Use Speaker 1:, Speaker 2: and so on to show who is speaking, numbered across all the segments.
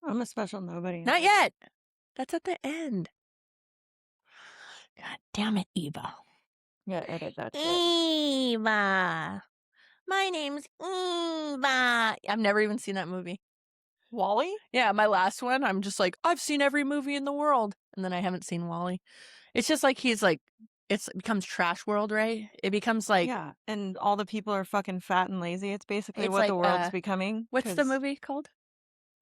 Speaker 1: I'm a special nobody.
Speaker 2: Not yet. That's at the end. God damn it, Eva.
Speaker 1: Yeah, edit that shit.
Speaker 2: Eva. My name's Eva. I've never even seen that movie.
Speaker 1: Wally?
Speaker 2: Yeah, my last one, I'm just like, I've seen every movie in the world. And then I haven't seen Wally. It's just like he's like, it becomes trash world, right? It becomes like,
Speaker 1: Yeah, and all the people are fucking fat and lazy. It's basically
Speaker 2: it's
Speaker 1: what
Speaker 2: like,
Speaker 1: the world's becoming.
Speaker 2: what's the
Speaker 1: 'Cause
Speaker 2: movie called?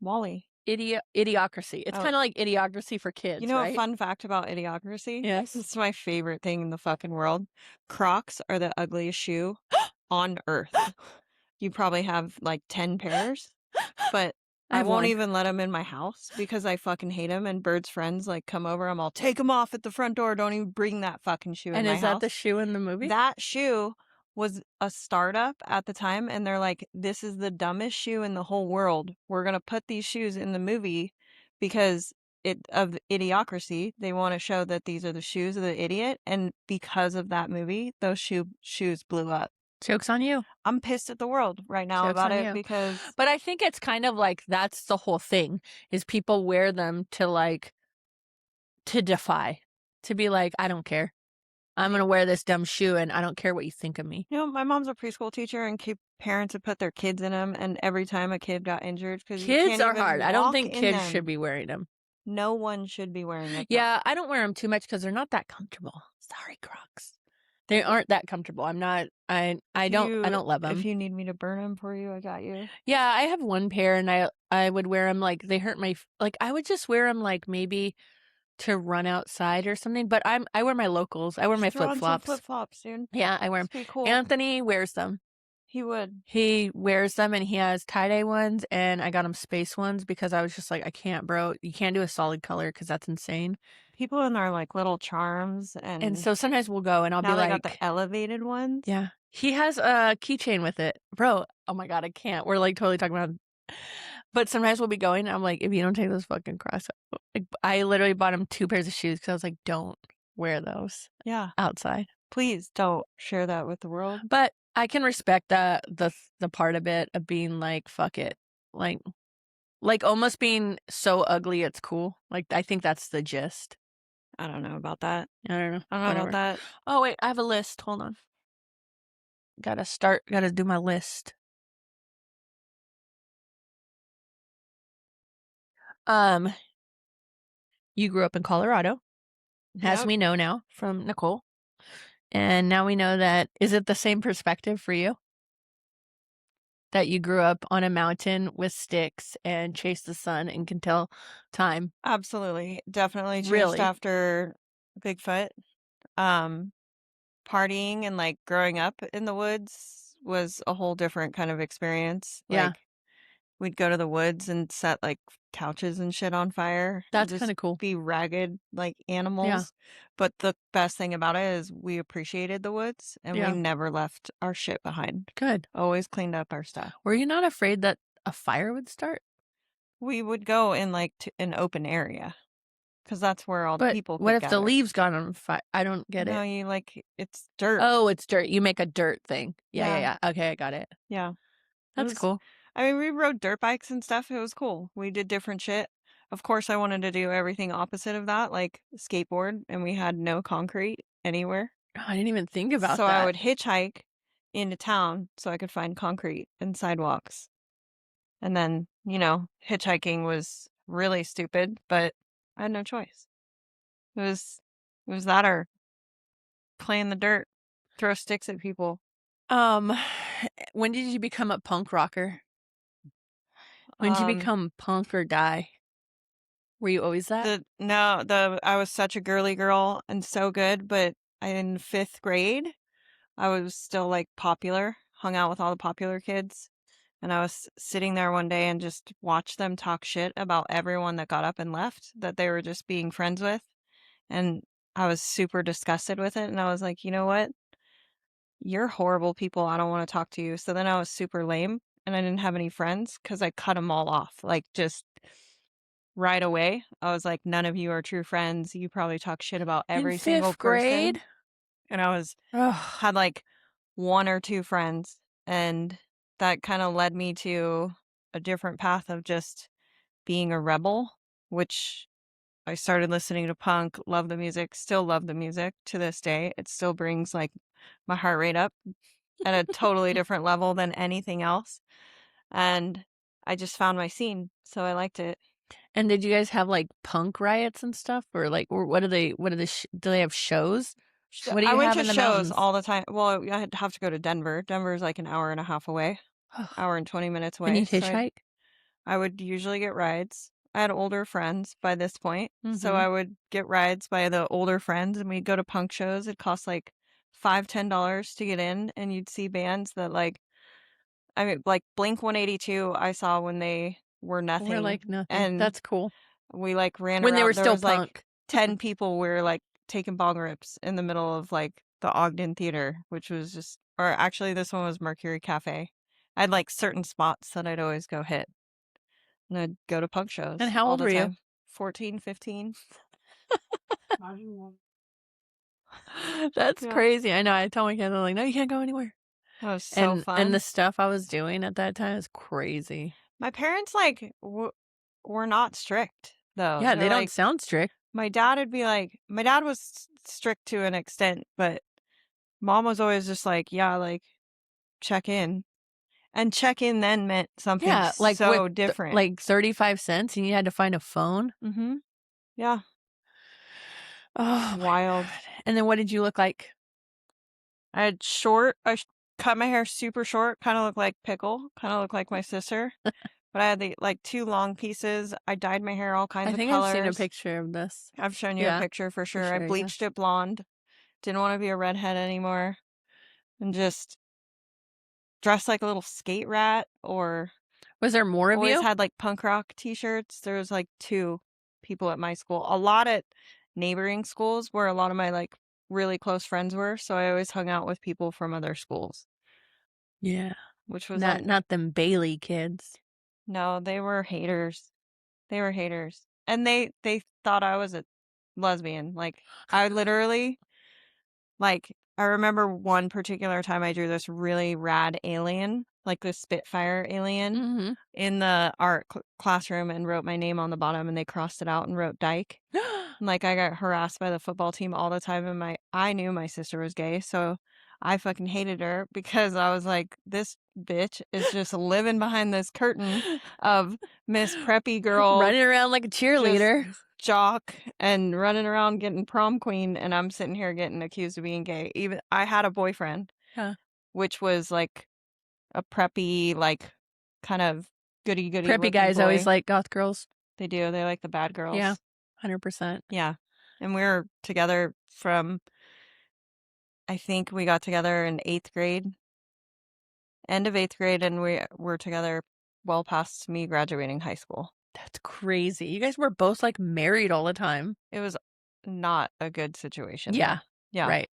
Speaker 1: Wally.
Speaker 2: Idiocracy. It's
Speaker 1: Oh,
Speaker 2: kind of like Idiocracy for
Speaker 1: you
Speaker 2: kids,
Speaker 1: know a
Speaker 2: right?
Speaker 1: fun fact about Idiocracy?
Speaker 2: Yes.
Speaker 1: This is my favorite thing in the fucking world. Crocs are the ugliest shoe on earth. You probably have like 10 pairs, but
Speaker 2: I
Speaker 1: I
Speaker 2: have
Speaker 1: won't
Speaker 2: one.
Speaker 1: even let them in my house because I fucking hate them. And Bird's friends like come over, I'm all take them off at the front door. Don't even bring that fucking shoe in
Speaker 2: And
Speaker 1: my
Speaker 2: is that the
Speaker 1: house.
Speaker 2: shoe in the movie?
Speaker 1: That shoe was a startup at the time, and they're like, this is the dumbest shoe in the whole world. We're gonna put these shoes in the movie because of Idiocracy. They want to show that these are the shoes of the idiot, and because of that movie, those shoes blew up.
Speaker 2: Joke's on you.
Speaker 1: I'm pissed at the world right now
Speaker 2: Joke's
Speaker 1: about
Speaker 2: on
Speaker 1: it
Speaker 2: you.
Speaker 1: because
Speaker 2: But I think it's kind of like that's the whole thing is people wear them to like to defy, to be like, I don't care. I'm gonna wear this dumb shoe and I don't care what you think of me.
Speaker 1: you know, my mom's a preschool teacher, and parents would put their kids in them, and every time a kid got injured because you
Speaker 2: Kids
Speaker 1: can't
Speaker 2: are
Speaker 1: even
Speaker 2: hard. I don't
Speaker 1: walk
Speaker 2: think
Speaker 1: in
Speaker 2: kids
Speaker 1: them.
Speaker 2: should be wearing them.
Speaker 1: No one should be wearing it.
Speaker 2: Yeah, I don't wear them too much because they're not that comfortable. Sorry, Crocs. They aren't that comfortable. I'm not. I don't love them.
Speaker 1: If you need me to burn them for you, I got you.
Speaker 2: Yeah, I have one pair, and I would wear them like they hurt my like I would just wear them like maybe to run outside or something. But I wear my locals. I wear my
Speaker 1: Just throw
Speaker 2: flip
Speaker 1: on some
Speaker 2: flops.
Speaker 1: flip flops, dude.
Speaker 2: Yeah, I wear them.
Speaker 1: Just be cool.
Speaker 2: Anthony wears them.
Speaker 1: He would.
Speaker 2: He wears them, and he has tie-dye ones, and I got him space ones because I was just like, I can't, bro. You can't do a solid color because that's insane.
Speaker 1: People in their like little charms,
Speaker 2: And
Speaker 1: and
Speaker 2: so sometimes we'll go, and I'll be
Speaker 1: now they
Speaker 2: like,
Speaker 1: got the elevated ones.
Speaker 2: yeah. He has a keychain with it, bro. Oh my god, I can't. We're like totally talking about. But sometimes we'll be going. And I'm like, if you don't take those fucking Crocs, like, I literally bought him 2 pairs of shoes because I was like, don't wear those
Speaker 1: Yeah,
Speaker 2: outside.
Speaker 1: please don't share that with the world.
Speaker 2: But I can respect the part of it of being like, fuck it, like almost being so ugly it's cool. Like I think that's the gist.
Speaker 1: I don't know about that.
Speaker 2: I don't know.
Speaker 1: I don't know
Speaker 2: Whatever.
Speaker 1: about that.
Speaker 2: Oh wait, I have a list. Hold on. Gotta do my list. You grew up in Colorado, as
Speaker 1: Yep.
Speaker 2: we know now from Nicole. And now we know that, is it the same perspective for you? That you grew up on a mountain with sticks and chased the sun and can tell time.
Speaker 1: Absolutely. Definitely changed
Speaker 2: Really?
Speaker 1: after Bigfoot. Partying and like growing up in the woods was a whole different kind of experience.
Speaker 2: Yeah.
Speaker 1: Like we'd go to the woods and set like couches and shit on fire.
Speaker 2: That's
Speaker 1: Just
Speaker 2: kind of cool.
Speaker 1: be ragged like animals. But the best thing about it is we appreciated the woods, and we never left our shit behind.
Speaker 2: Good.
Speaker 1: Always cleaned up our stuff.
Speaker 2: Were you not afraid that a fire would start?
Speaker 1: We would go in like an open area because that's where all the
Speaker 2: But
Speaker 1: people
Speaker 2: what
Speaker 1: could
Speaker 2: if the
Speaker 1: gather.
Speaker 2: leaves got on fire? I don't get
Speaker 1: No,
Speaker 2: it.
Speaker 1: you like it's dirt.
Speaker 2: Oh, it's dirt. You make a dirt thing.
Speaker 1: Yeah.
Speaker 2: Yeah. Okay, I got it.
Speaker 1: Yeah.
Speaker 2: That's
Speaker 1: was-
Speaker 2: cool.
Speaker 1: I mean, we rode dirt bikes and stuff. It was cool. We did different shit. Of course, I wanted to do everything opposite of that, like skateboard, and we had no concrete anywhere.
Speaker 2: Oh, I didn't even think about
Speaker 1: So
Speaker 2: that.
Speaker 1: I would hitchhike into town so I could find concrete and sidewalks. And then, you know, hitchhiking was really stupid, but I had no choice. It was that or play in the dirt, throw sticks at people.
Speaker 2: When did you become a punk rocker? When did you become punk or die? Were you always that?
Speaker 1: I was such a girly girl and so good, but in 5th grade, I was still like popular, hung out with all the popular kids. And I was sitting there one day and just watched them talk shit about everyone that got up and left that they were just being friends with. And I was super disgusted with it. And I was like, you know what? You're horrible people. I don't want to talk to you. So then I was super lame and I didn't have any friends because I cut them all off. Like just right away. I was like, none of you are true friends. You probably talk shit about every single
Speaker 2: fifth grade?
Speaker 1: person. And I was
Speaker 2: Ugh.
Speaker 1: had like 1 or 2 friends, and that kind of led me to a different path of just being a rebel, which I started listening to punk, love the music, still love the music to this day. It still brings like my heart rate up at a totally different level than anything else. And I just found my scene, so I liked it.
Speaker 2: And did you guys have like punk riots and stuff, or like, or what do they? Do they have shows? What do
Speaker 1: I
Speaker 2: you
Speaker 1: went
Speaker 2: have
Speaker 1: to
Speaker 2: in the
Speaker 1: shows
Speaker 2: mountains?
Speaker 1: all the time. Well, I had to have to go to Denver. Denver's like an hour and a half away, hour and 20 minutes
Speaker 2: And
Speaker 1: away.
Speaker 2: you
Speaker 1: So
Speaker 2: hitchhike?
Speaker 1: I would usually get rides. I had older friends by this point, so
Speaker 2: Mm-hmm.
Speaker 1: I would get rides by the older friends, and we'd go to punk shows. It cost like $5, $10 to get in, and you'd see bands that like, I mean, like Blink 182. I saw when they were
Speaker 2: We're
Speaker 1: nothing,
Speaker 2: like nothing.
Speaker 1: and
Speaker 2: That's cool.
Speaker 1: we like ran
Speaker 2: When they were
Speaker 1: around. There
Speaker 2: still
Speaker 1: was like
Speaker 2: punk.
Speaker 1: 10 people. We were like taking bong rips in the middle of like the Ogden Theater, which was just, or actually, this one was Mercury Cafe. I had like certain spots that I'd always go hit. And I'd go to punk
Speaker 2: And
Speaker 1: shows
Speaker 2: how
Speaker 1: all
Speaker 2: old
Speaker 1: the
Speaker 2: were you?
Speaker 1: time. 14, 15.
Speaker 2: That's
Speaker 1: Yeah.
Speaker 2: crazy. I know. I tell my kids, I'm like, no, you can't go anywhere.
Speaker 1: That was so
Speaker 2: And the
Speaker 1: fun.
Speaker 2: stuff I was doing at that time is crazy.
Speaker 1: My parents, like, were not strict, though.
Speaker 2: Yeah,
Speaker 1: They're
Speaker 2: they don't
Speaker 1: like,
Speaker 2: sound strict.
Speaker 1: my dad would be like, my dad was strict to an extent, but mom was always just like, yeah, like, check in. And check in then meant something
Speaker 2: Yeah, like with
Speaker 1: so different.
Speaker 2: like 35 cents and you had to find a phone.
Speaker 1: Mm-hmm. Yeah.
Speaker 2: Oh my
Speaker 1: Wild.
Speaker 2: God. And then what did you look like?
Speaker 1: I had cut my hair super short, kind of looked like Pickle, kind of looked like my sister. But I had the like 2 long pieces. I dyed my hair all kinds
Speaker 2: I
Speaker 1: of
Speaker 2: think I've seen a
Speaker 1: colors.
Speaker 2: picture of this.
Speaker 1: I've shown you a
Speaker 2: Yeah,
Speaker 1: picture for
Speaker 2: for
Speaker 1: sure. I
Speaker 2: sure. Yeah.
Speaker 1: bleached it blonde. Didn't want to be a redhead anymore. And just dressed like a little skate rat, or
Speaker 2: Was there more of
Speaker 1: always
Speaker 2: you?
Speaker 1: had like punk rock t-shirts. There was like 2 people at my school. A lot at neighboring schools where a lot of my like really close friends were. So I always hung out with people from other schools,
Speaker 2: Yeah.
Speaker 1: which was
Speaker 2: Not them Bailey kids.
Speaker 1: no, they were haters. They were haters. And they thought I was a lesbian. Like I literally, like, I remember one particular time I drew this really rad alien, like this Spitfire alien,
Speaker 2: Mm-hmm.
Speaker 1: in the art classroom, and wrote my name on the bottom, and they crossed it out and wrote Dyke. And, like, I got harassed by the football team all the time, and I knew my sister was gay, so I fucking hated her because I was like, this bitch is just living behind this curtain of Miss Preppy Girl,
Speaker 2: Running around like a
Speaker 1: just
Speaker 2: cheerleader.
Speaker 1: jock and running around getting prom queen, and I'm sitting here getting accused of being gay. Even I had a boyfriend,
Speaker 2: Huh.
Speaker 1: which was like a preppy, like kind of goody goody
Speaker 2: Preppy
Speaker 1: looking
Speaker 2: guys always
Speaker 1: boy.
Speaker 2: like goth girls.
Speaker 1: They do. They like the bad
Speaker 2: Yeah,
Speaker 1: girls.
Speaker 2: 100%.
Speaker 1: Yeah. And we were together from, I think we got together in 8th grade, end of 8th grade, and we were together well past me graduating high school.
Speaker 2: That's crazy. You guys were both like married all the time.
Speaker 1: It was not a good situation
Speaker 2: Yeah,
Speaker 1: though. Yeah.
Speaker 2: right.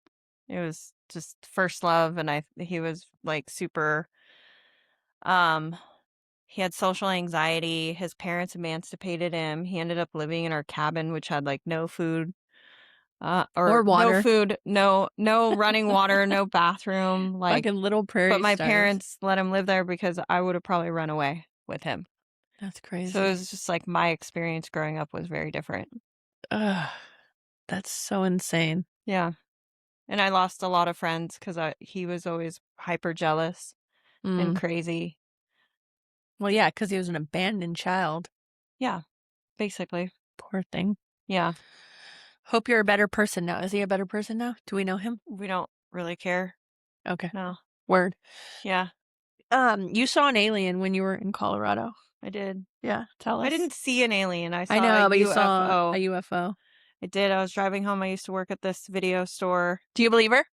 Speaker 1: It was just first love, and he was like super, um he had social anxiety. His parents emancipated him. He ended up living in our cabin, which had like no food, or
Speaker 2: Or
Speaker 1: no
Speaker 2: water.
Speaker 1: food, no running water, no bathroom, like,
Speaker 2: Fucking little
Speaker 1: but
Speaker 2: prairie
Speaker 1: my
Speaker 2: stars.
Speaker 1: parents let him live there because I would have probably run away with him.
Speaker 2: That's
Speaker 1: So it
Speaker 2: crazy.
Speaker 1: was just like my experience growing up was very different.
Speaker 2: Ugh, that's so insane.
Speaker 1: Yeah. And I lost a lot of friends because he was always hyper jealous and
Speaker 2: Mm.
Speaker 1: crazy.
Speaker 2: Well, yeah, because he was an abandoned child.
Speaker 1: Yeah, basically.
Speaker 2: Poor thing.
Speaker 1: Yeah.
Speaker 2: Hope you're a better person now. Is he a better person now? Do we know him?
Speaker 1: We don't really care.
Speaker 2: Okay.
Speaker 1: No.
Speaker 2: Word.
Speaker 1: Yeah,
Speaker 2: You saw an alien when you were in Colorado.
Speaker 1: I did.
Speaker 2: Yeah, tell
Speaker 1: I
Speaker 2: us.
Speaker 1: didn't see an alien. I
Speaker 2: I
Speaker 1: saw a
Speaker 2: know, but you saw
Speaker 1: UFO.
Speaker 2: a UFO.
Speaker 1: I did. I was driving home. I used to work at this video store.
Speaker 2: Do you believe her?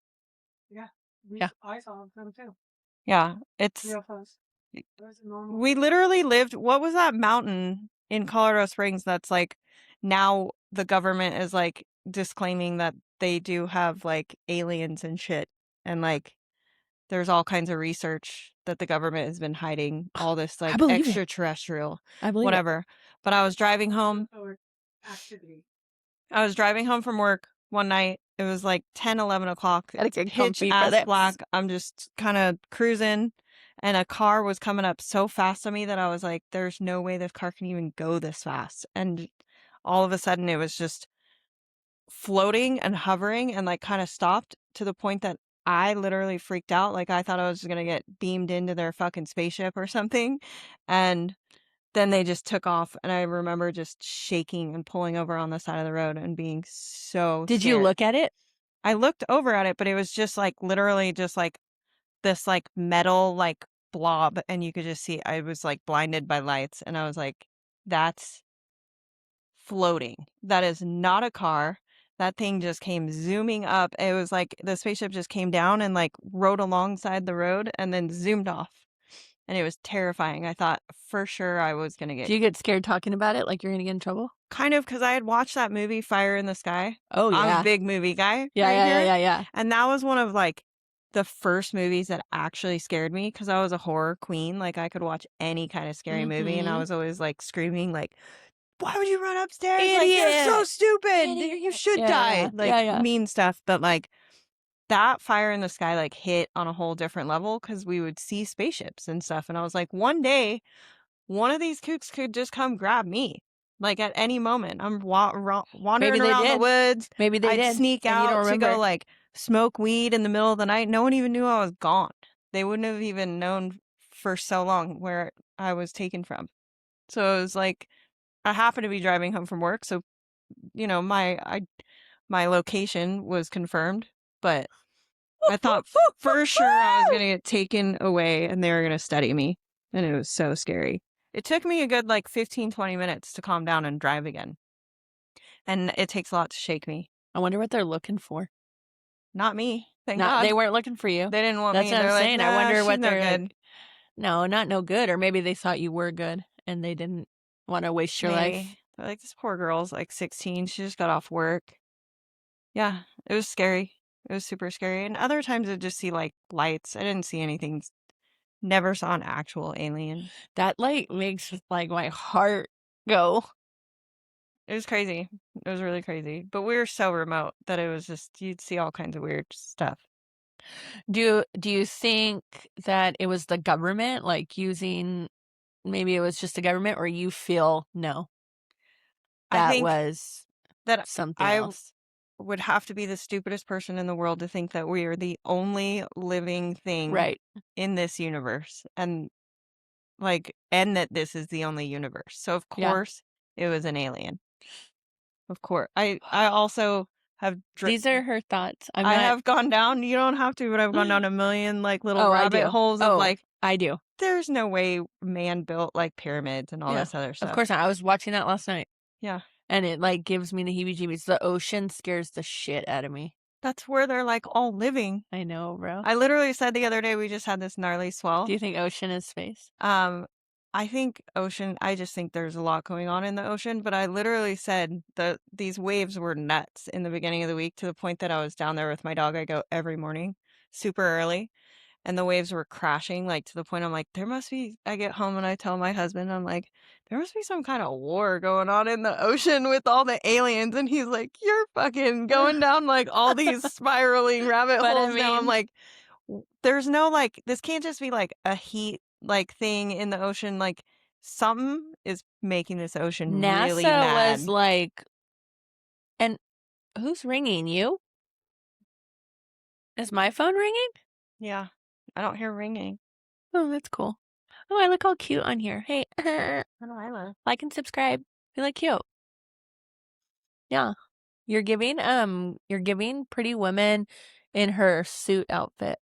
Speaker 3: Yeah.
Speaker 2: Yeah.
Speaker 3: I saw them too.
Speaker 1: Yeah, it's
Speaker 3: UFOs. It was a normal
Speaker 1: we
Speaker 3: thing.
Speaker 1: literally lived. What was that mountain in Colorado Springs that's like, now the government is like disclaiming that they do have like aliens and shit, and like there's all kinds of research that the government has been hiding all this
Speaker 2: I
Speaker 1: like
Speaker 2: believe it.
Speaker 1: extraterrestrial
Speaker 2: I believe it.
Speaker 1: whatever. But I was driving home.
Speaker 3: UFO activity.
Speaker 1: I was driving home from work one night. It was like 10, 11 o'clock.
Speaker 2: Gotta
Speaker 1: It's
Speaker 2: get
Speaker 1: pitch
Speaker 2: comfy for
Speaker 1: ass
Speaker 2: this.
Speaker 1: black. I'm just kind of cruising, and a car was coming up so fast on me that I was like, there's no way this car can even go this fast. And all of a sudden it was just floating and hovering and like kind of stopped to the point that I literally freaked out. Like I thought I was going to get beamed into their fucking spaceship or something. And then they just took off. And I remember just shaking and pulling over on the side of the road and being so
Speaker 2: Did you
Speaker 1: scared.
Speaker 2: look at it?
Speaker 1: I looked over at it, but it was just like literally just like this like metal like blob. And you could just see I was like blinded by lights. And I was like, that's floating. That is not a car. That thing just came zooming up. It was like the spaceship just came down and like rode alongside the road and then zoomed off. And it was terrifying. I thought for sure I was going to get
Speaker 2: Do you get scared talking about it like you're going to get in trouble?
Speaker 1: kind of because I had watched that movie Fire in the Sky.
Speaker 2: Oh,
Speaker 1: I'm a
Speaker 2: yeah.
Speaker 1: big movie guy
Speaker 2: Yeah,
Speaker 1: right
Speaker 2: yeah, yeah,
Speaker 1: here.
Speaker 2: yeah, yeah.
Speaker 1: And that was one of like the first movies that actually scared me because I was a horror queen. Like I could watch any kind of scary movie and I
Speaker 2: Mhm.
Speaker 1: was always like screaming like, why would you run upstairs? Like, you're so
Speaker 2: Idiot!
Speaker 1: stupid. You
Speaker 2: Idiot!
Speaker 1: should
Speaker 2: Yeah,
Speaker 1: die.
Speaker 2: yeah,
Speaker 1: Like,
Speaker 2: yeah, yeah.
Speaker 1: mean stuff. But, like, that Fire in the Sky, like, hit on a whole different level because we would see spaceships and stuff. And I was like, one day, one of these kooks could just come grab me. Like, at any moment. I'm
Speaker 2: Maybe
Speaker 1: wandering
Speaker 2: they
Speaker 1: around the
Speaker 2: did.
Speaker 1: woods.
Speaker 2: Maybe they
Speaker 1: I'd
Speaker 2: did,
Speaker 1: sneak
Speaker 2: and you
Speaker 1: out
Speaker 2: don't
Speaker 1: to go,
Speaker 2: remember.
Speaker 1: like, smoke weed in the middle of the night. No one even knew I was gone. They wouldn't have even known for so long where I was taken from. So it was like, I happened to be driving home from work, so my location was confirmed, but I thought for sure I was gonna get taken away and they were gonna study me, and it was so scary. It took me a good like 15-20 minutes to calm down and drive again, and it takes a lot to shake me.
Speaker 2: I wonder what they're looking for.
Speaker 1: Not me, thank
Speaker 2: Not They
Speaker 1: God.
Speaker 2: weren't looking for you.
Speaker 1: They didn't want
Speaker 2: That's
Speaker 1: me.
Speaker 2: what I'm
Speaker 1: They're like,
Speaker 2: saying. I
Speaker 1: nah,
Speaker 2: wonder
Speaker 1: she's
Speaker 2: what
Speaker 1: no
Speaker 2: they're
Speaker 1: good.
Speaker 2: like. No, not no good. Or maybe they thought you were good and they didn't want to waste your life.
Speaker 1: Maybe. They're like, this poor girl's like 16. She just got off work. Yeah, it was scary. It was super scary. And other times I'd just see like lights. I didn't see anything. Never saw an actual alien.
Speaker 2: That light makes like my heart go.
Speaker 1: It was crazy. It was really crazy. But we were so remote that it was just you'd see all kinds of weird stuff.
Speaker 2: Do you think that it was the government like using, maybe it was just the government, or you feel no,
Speaker 1: I
Speaker 2: that
Speaker 1: think
Speaker 2: was
Speaker 1: that
Speaker 2: something
Speaker 1: I
Speaker 2: else?
Speaker 1: would have to be the stupidest person in the world to think that we are the only living thing
Speaker 2: Right.
Speaker 1: in this universe and that this is the only universe. So of
Speaker 2: Yeah.
Speaker 1: course it was an alien. Of course. I also have
Speaker 2: These are her thoughts. I'm
Speaker 1: I
Speaker 2: not.
Speaker 1: have gone down, you don't have to, but I've gone down a million like little
Speaker 2: Oh, I
Speaker 1: rabbit
Speaker 2: do.
Speaker 1: holes of
Speaker 2: Oh,
Speaker 1: like
Speaker 2: I do.
Speaker 1: there's no way man built like pyramids and all
Speaker 2: Yeah.
Speaker 1: this other
Speaker 2: Of
Speaker 1: stuff.
Speaker 2: course not. I was watching that last night
Speaker 1: Yeah.
Speaker 2: and it like gives me the heebie-jeebies. The ocean scares the shit out of me.
Speaker 1: That's where they're like all living.
Speaker 2: I know, bro.
Speaker 1: I literally said the other day we just had this gnarly swell.
Speaker 2: Do you think ocean is space?
Speaker 1: I think ocean, I just think there's a lot going on in the ocean, but I literally said that these waves were nuts in the beginning of the week to the point that I was down there with my dog. I go every morning, super early, and the waves were crashing, like to the point I'm like, there must be, I get home and I tell my husband, I'm like, there must be some kind of war going on in the ocean with all the aliens. And he's like, you're fucking going down like all these spiraling rabbit
Speaker 2: But I
Speaker 1: holes now. I'm
Speaker 2: mean-
Speaker 1: like, there's no like, this can't just be like a heat like thing in the ocean. Like something is making this ocean really
Speaker 2: NASA
Speaker 1: mad.
Speaker 2: was like, and who's ringing you? Is my phone ringing?
Speaker 1: Yeah. I don't hear ringing.
Speaker 2: Oh, that's cool. Oh, I look all cute on here. Hey,
Speaker 1: I know I love.
Speaker 2: like and subscribe. You look cute. Yeah. You're giving Pretty Woman in her suit outfit.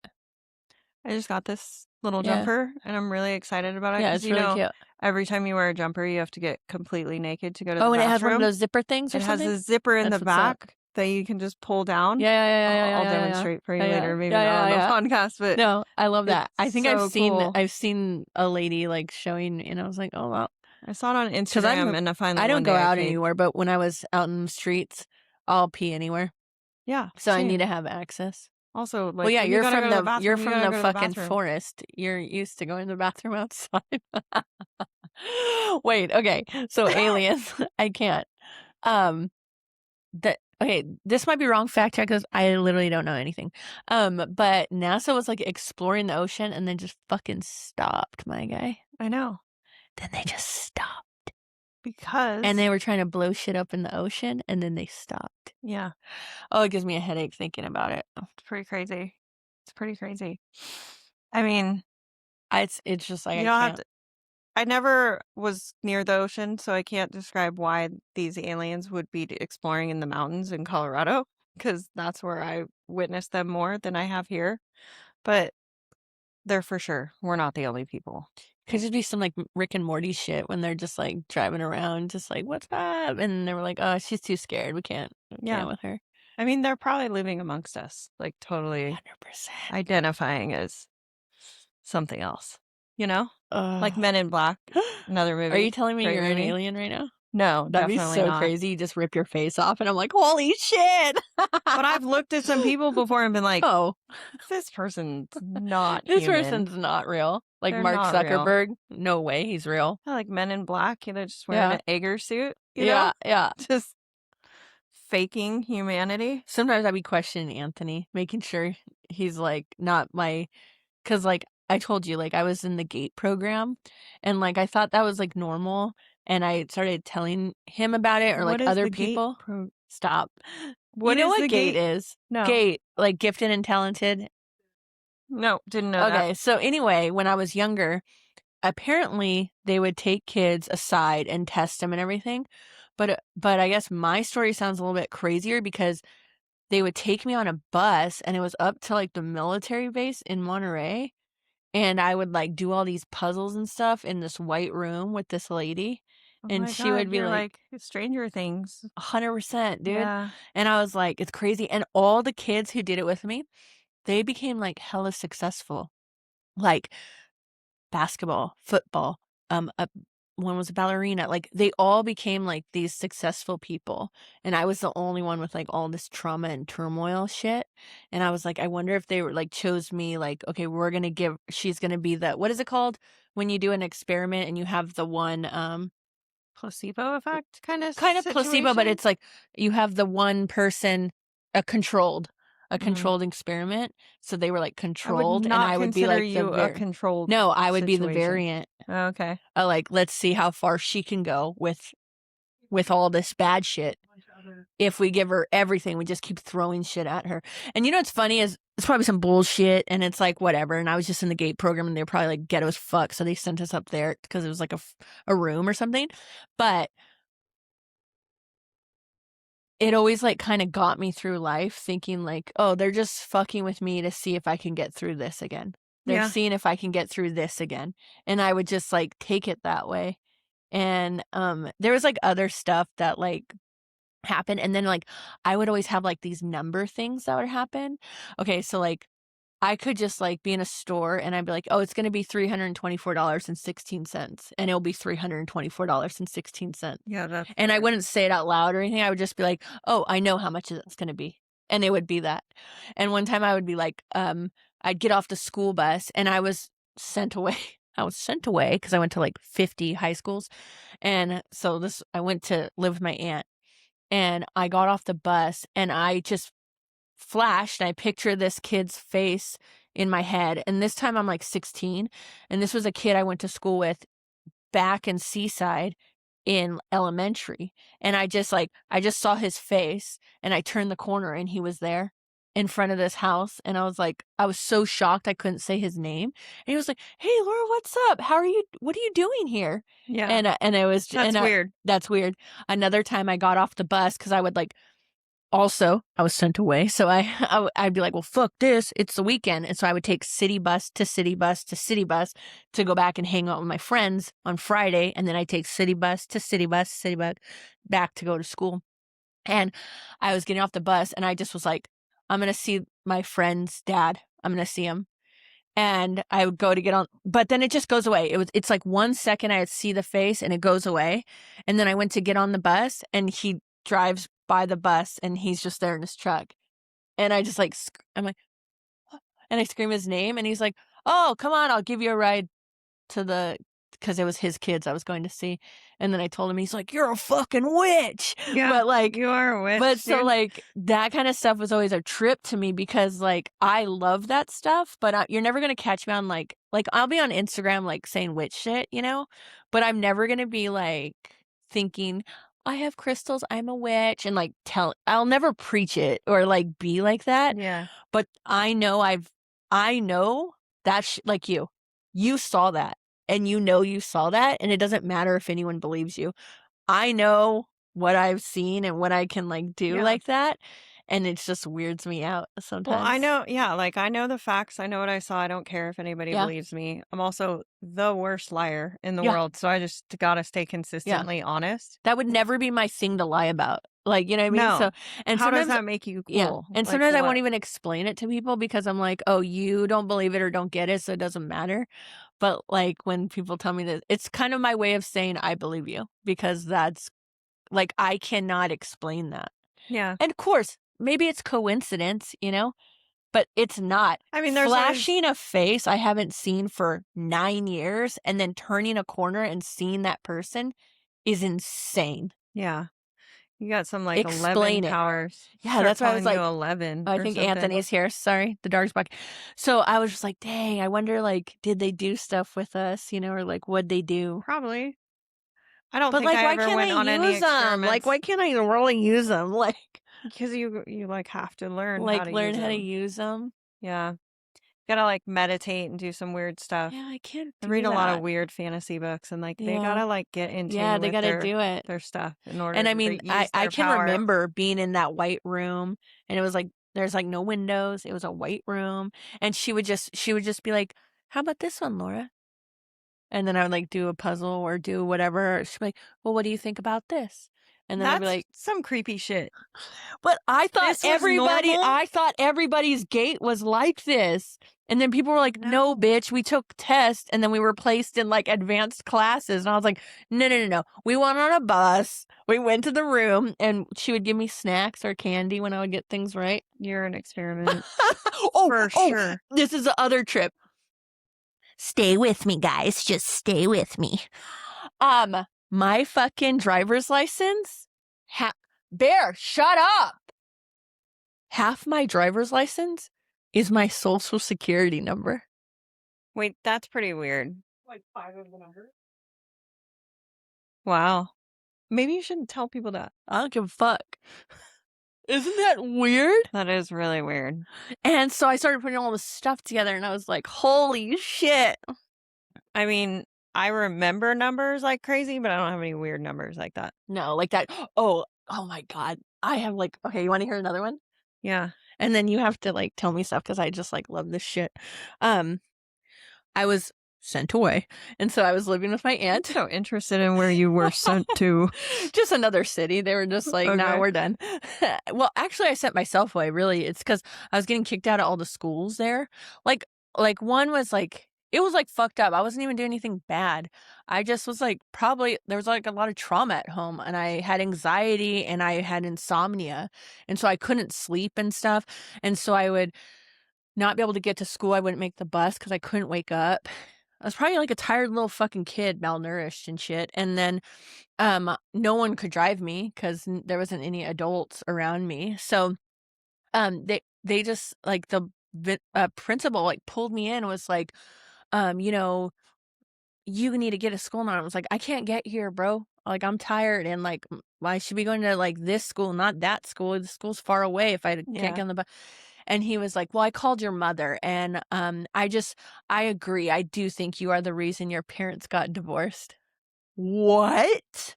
Speaker 1: I just got this little
Speaker 2: Yeah.
Speaker 1: jumper and I'm really excited about it.
Speaker 2: Yeah,
Speaker 1: 'Cause,
Speaker 2: it's really cute.
Speaker 1: every time you wear a jumper, you have to get completely naked to go to the
Speaker 2: Oh, and
Speaker 1: bathroom.
Speaker 2: it has one of those zipper things or
Speaker 1: It has
Speaker 2: something?
Speaker 1: a zipper in
Speaker 2: That's
Speaker 1: the
Speaker 2: what's up.
Speaker 1: back that you can just pull down.
Speaker 2: Yeah, yeah, yeah, yeah,
Speaker 1: I'll
Speaker 2: yeah, yeah,
Speaker 1: demonstrate for you
Speaker 2: yeah, yeah.
Speaker 1: later, maybe
Speaker 2: Yeah,
Speaker 1: not
Speaker 2: yeah,
Speaker 1: on the podcast, but
Speaker 2: No, I love that. I
Speaker 1: it's
Speaker 2: think
Speaker 1: so cool.
Speaker 2: I've seen a lady like showing, and I was like, oh wow.
Speaker 1: I saw it on
Speaker 2: 'Cause
Speaker 1: Instagram and I finally
Speaker 2: I don't
Speaker 1: one
Speaker 2: go
Speaker 1: day I
Speaker 2: out
Speaker 1: paid.
Speaker 2: anywhere, but when I was out in the streets, I'll pee anywhere.
Speaker 1: Yeah.
Speaker 2: So I
Speaker 1: same.
Speaker 2: need to have access.
Speaker 1: Also, like,
Speaker 2: Well, yeah,
Speaker 1: when you
Speaker 2: you're
Speaker 1: gotta
Speaker 2: from
Speaker 1: go to
Speaker 2: the
Speaker 1: bathroom,
Speaker 2: you're
Speaker 1: you
Speaker 2: from
Speaker 1: gotta
Speaker 2: the
Speaker 1: go to
Speaker 2: fucking
Speaker 1: bathroom.
Speaker 2: forest. You're used to going to the bathroom outside. Wait, okay. So aliens, I can't. Okay, this might be wrong fact check because I literally don't know anything. But NASA was like exploring the ocean and then just fucking stopped, my guy.
Speaker 1: I know.
Speaker 2: Then they just stopped. And
Speaker 1: Because
Speaker 2: they were trying to blow shit up in the ocean and then they stopped.
Speaker 1: yeah,
Speaker 2: Oh, it gives me a headache thinking about it.
Speaker 1: it's pretty crazy. It's pretty crazy. I mean,
Speaker 2: It's just like
Speaker 1: you
Speaker 2: I
Speaker 1: don't have
Speaker 2: can't.
Speaker 1: to I never was near the ocean, so I can't describe why these aliens would be exploring in the mountains in Colorado, because that's where I witnessed them more than I have here. But they're for sure. We're not the only people.
Speaker 2: Could just be some like Rick and Morty shit when they're just like driving around, just like, what's up? And they were like, oh, she's too scared. We
Speaker 1: Yeah.
Speaker 2: can't with her.
Speaker 1: I mean, they're probably living amongst us, like totally
Speaker 2: 100%.
Speaker 1: identifying as something else, you know? Like
Speaker 2: Ugh.
Speaker 1: Men in Black, another
Speaker 2: Are you
Speaker 1: movie.
Speaker 2: telling me
Speaker 1: Great
Speaker 2: you're an
Speaker 1: movie.
Speaker 2: alien right now?
Speaker 1: No,
Speaker 2: That'd be
Speaker 1: definitely
Speaker 2: so
Speaker 1: not.
Speaker 2: crazy. You just rip your face off, and I'm like, holy shit.
Speaker 1: But I've looked at some people before and been like,
Speaker 2: Oh,
Speaker 1: this person's not
Speaker 2: this
Speaker 1: human.
Speaker 2: person's not real. Like
Speaker 1: They're
Speaker 2: Mark
Speaker 1: not real.
Speaker 2: Zuckerberg, no way he's real.
Speaker 1: I like Men in Black, just wearing
Speaker 2: Yeah,
Speaker 1: an Ager suit,
Speaker 2: yeah, yeah.
Speaker 1: Just faking humanity.
Speaker 2: Sometimes I'd be questioning Anthony, making sure he's like not my. Cause like I told you, like I was in the GATE program, and like I thought that was like normal, and I started telling him about it or
Speaker 1: What
Speaker 2: like
Speaker 1: is
Speaker 2: other
Speaker 1: the gate
Speaker 2: people.
Speaker 1: pro?
Speaker 2: Stop. You
Speaker 1: What
Speaker 2: know
Speaker 1: is
Speaker 2: what
Speaker 1: the
Speaker 2: GATE
Speaker 1: gate?
Speaker 2: is?
Speaker 1: No,
Speaker 2: GATE, like gifted and talented.
Speaker 1: no, didn't know that.
Speaker 2: Okay, so anyway, when I was younger, apparently they would take kids aside and test them and everything. But I guess my story sounds a little bit crazier because they would take me on a bus and it was up to like the military base in Monterey, and I would like do all these puzzles and stuff in this white room with this lady,
Speaker 1: Oh
Speaker 2: and
Speaker 1: my
Speaker 2: she would
Speaker 1: God,
Speaker 2: be
Speaker 1: you're
Speaker 2: like
Speaker 1: like Stranger Things.
Speaker 2: 100%, dude.
Speaker 1: Yeah.
Speaker 2: And I was like, it's crazy. And all the kids who did it with me, they became like hella successful. Like basketball, football, one was a ballerina, like, they all became, like, these successful people, and I was the only one with, like, all this trauma and turmoil shit, and I was like, I wonder if they were like, chose me, like, "Okay, she's gonna be the" what is it called? When you do an experiment and you have the one,
Speaker 1: Placebo effect kind of
Speaker 2: kind of placebo, but
Speaker 1: situation.
Speaker 2: it's like you have the one person a controlled a
Speaker 1: Mm.
Speaker 2: controlled experiment, so they were, like,
Speaker 1: I would
Speaker 2: controlled, and
Speaker 1: not
Speaker 2: I would be,
Speaker 1: consider
Speaker 2: like, the
Speaker 1: you a
Speaker 2: var
Speaker 1: controlled
Speaker 2: No, I would be the
Speaker 1: situation.
Speaker 2: variant.
Speaker 1: Okay.
Speaker 2: Like, let's see how far she can go with all this bad shit. If we give her everything, we just keep throwing shit at her. And you know what's funny is it's probably some bullshit, and it's like whatever. And I was just in the GATE program, and they're probably like ghetto as fuck, so they sent us up there because it was like a room or something. But it always like kind of got me through life, thinking like, oh, they're just fucking with me to see if I can get through this again. They're
Speaker 1: Yeah.
Speaker 2: seeing if I can get through this again, and I would just like take it that way. And there was like other stuff that like happen, and then, like, I would always have, like, these number things that would happen. Okay, so, like, I could just, like, be in a store, and I'd be like, "Oh, it's gonna be $324.16," and it'll be $324.16.
Speaker 1: Yeah, that's
Speaker 2: And I
Speaker 1: weird.
Speaker 2: wouldn't say it out loud or anything, I would just be like, "Oh, I know how much it's gonna be," and it would be that. And one time I would be like, I'd get off the school bus, and I was sent away. I was sent away because I went to, like, 50 high schools, and so this I went to live with my aunt, and I got off the bus and I just flashed and I picture this kid's face in my head. And this time I'm like 16. And this was a kid I went to school with back in Seaside in elementary. And I just saw his face and I turned the corner and he was there in front of this house. And I was so shocked I couldn't say his name. And he was like, "Hey, Laura, what's up? What are you doing here?"
Speaker 1: Yeah,
Speaker 2: And it was,
Speaker 1: that's weird.
Speaker 2: that's weird. Another time I got off the bus because I would like also, I was sent away, so I'd be like, "Well, fuck this, it's the weekend," and so I would take city bus to city bus to city bus to go back and hang out with my friends on Friday, and then I take city bus to city bus back to go to school, and I was getting off the bus, and I just was like, "I'm gonna see my friend's dad. I'm gonna see him." And I would go to get on, but then it just goes away. It's like 1 second I'd see the face and it goes away. And then I went to get on the bus and he drives by the bus and he's just there in his truck. And I just like I'm like, "What?" And I scream his name and he's like, "Oh, come on, I'll give you a ride to the because it was his kids I was going to see, and then I told him, he's like, "You're a fucking witch."
Speaker 1: Yeah,
Speaker 2: But, like
Speaker 1: you are a
Speaker 2: but
Speaker 1: witch,
Speaker 2: so,
Speaker 1: dude.
Speaker 2: like, that kinda stuff was always a trip to me because, like, I love that stuff, but, you're never gonna catch me on, like, I'll be on Instagram, like, saying witch shit, you know? But I'm never gonna be, like, thinking, "I have crystals, I'm a witch," and, like, I'll never preach it or, like, be like that,
Speaker 1: Yeah.
Speaker 2: but I know that like you. You saw that, and you saw that, and it doesn't matter if anyone believes you. I know what I've seen and what I can, like, do
Speaker 1: Yeah.
Speaker 2: like that, and it just weirds me out
Speaker 1: Well, I
Speaker 2: sometimes.
Speaker 1: know, yeah, like I know the facts. I know what I saw. I don't care if anybody
Speaker 2: Yeah,
Speaker 1: believes me. I'm also the worst liar in the
Speaker 2: yeah,
Speaker 1: world, so I just gotta stay
Speaker 2: yeah.
Speaker 1: consistently honest.
Speaker 2: That would never be my thing to lie about, like, you know what I mean? So
Speaker 1: No.
Speaker 2: and
Speaker 1: How does
Speaker 2: sometimes
Speaker 1: that make you
Speaker 2: yeah,
Speaker 1: cool?
Speaker 2: and
Speaker 1: Like
Speaker 2: sometimes I won't
Speaker 1: what?
Speaker 2: even explain it to people because I'm like, "Oh, you don't believe it or don't get it, so it doesn't matter." But, like, when people tell me that it's kind of my way of saying, "I believe you," because that's like, I cannot explain that.
Speaker 1: Yeah.
Speaker 2: And, of course, maybe it's coincidence, you know? But it's not.
Speaker 1: I mean, there's always
Speaker 2: Flashing a face I haven't seen for 9 years and then turning a corner and seeing that person is insane.
Speaker 1: yeah. You got some like 11
Speaker 2: Explain it.
Speaker 1: powers.
Speaker 2: Yeah,
Speaker 1: Start
Speaker 2: that's why I was
Speaker 1: calling you
Speaker 2: like
Speaker 1: 11
Speaker 2: I
Speaker 1: or
Speaker 2: think
Speaker 1: something.
Speaker 2: Anthony's here, sorry, the dog's barking. So, I was just like, "Dang, I wonder, like, did they do stuff with us, you know, or, like, what'd they do?"
Speaker 1: Probably. I don't
Speaker 2: But,
Speaker 1: think
Speaker 2: like,
Speaker 1: I
Speaker 2: why
Speaker 1: ever
Speaker 2: can't I
Speaker 1: went on any
Speaker 2: use them? Like,
Speaker 1: experiments
Speaker 2: why can't I really use them?
Speaker 1: because you like have to learn how
Speaker 2: Like,
Speaker 1: to
Speaker 2: learn
Speaker 1: use
Speaker 2: how to
Speaker 1: them.
Speaker 2: use them?
Speaker 1: Yeah. Gotta like meditate and do some weird stuff.
Speaker 2: Yeah, I can't
Speaker 1: I read
Speaker 2: do
Speaker 1: a lot of
Speaker 2: that.
Speaker 1: weird fantasy books and like they
Speaker 2: Yeah.
Speaker 1: gotta like get in
Speaker 2: Yeah,
Speaker 1: tune
Speaker 2: they
Speaker 1: with
Speaker 2: gotta do it.
Speaker 1: their stuff in
Speaker 2: And
Speaker 1: order
Speaker 2: I
Speaker 1: to
Speaker 2: mean, I
Speaker 1: use
Speaker 2: I
Speaker 1: their
Speaker 2: can
Speaker 1: power.
Speaker 2: remember being in that white room, and it was like there's, like, no windows, it was a white room, and she would just be like, "How about this one, Laura?" And then I would, like, do a puzzle or do whatever. She'd be like, "Well, what do you think about this?" And then I'd be
Speaker 1: That's
Speaker 2: like,
Speaker 1: some creepy shit.
Speaker 2: "But
Speaker 1: This was normal?
Speaker 2: I thought everybody's gate was like this." And then people were like, "No,
Speaker 1: No.
Speaker 2: bitch, we took tests and then we were placed in, like, advanced classes." And I was like, "No, no, no, no. We went on a bus, we went to the room, and she would give me snacks or candy when I would get things right."
Speaker 1: You're an experiment.
Speaker 2: Oh,
Speaker 1: For
Speaker 2: oh,
Speaker 1: sure.
Speaker 2: this is the other trip. Stay with me, guys, just stay with me. My fucking driver's license ha Bear, shut up! Half my driver's license is my Social Security number.
Speaker 1: Wait, that's pretty weird.
Speaker 3: Like 5 of the number.
Speaker 1: Wow. Maybe you shouldn't tell people that.
Speaker 2: I don't give a fuck. Isn't that weird?
Speaker 1: That is really weird.
Speaker 2: And so I started putting all this stuff together and I was like, "Holy shit."
Speaker 1: I mean, I remember numbers like crazy, but I don't have any weird numbers like that.
Speaker 2: No, like that oh my god. I have like okay, you wanna hear another one?
Speaker 1: Yeah.
Speaker 2: And then you have to, like, tell me stuff because I just, like, love this shit. Um, I was sent away, and so I was living with my
Speaker 1: I'm
Speaker 2: aunt.
Speaker 1: so interested in where you were sent to.
Speaker 2: Just another city. They were just like, "Nah,
Speaker 1: Okay.
Speaker 2: we're done." Well, actually, I sent myself away, really. It's because I was getting kicked out of all the schools there. Like one was, like it was, like, fucked up. I wasn't even doing anything bad. I just was, like, probably there was, like, a lot of trauma at home, and I had anxiety, and I had insomnia, and so I couldn't sleep and stuff, and so I would not be able to get to school. I wouldn't make the bus because I couldn't wake up. I was probably like a tired little fucking kid, malnourished and shit, and then no one could drive me 'cause there wasn't any adults around me. So, they just like principal like pulled me in and was like, you know, "You need to get to school now." I was like, "I can't get here, bro. Like, I'm tired and like I should be going to like this school, not that school. The school's far away if I can't
Speaker 1: Yeah.
Speaker 2: get on the bus." And he was like, "Well, I called your mother and I agree. I do think you are the reason your parents got divorced." What?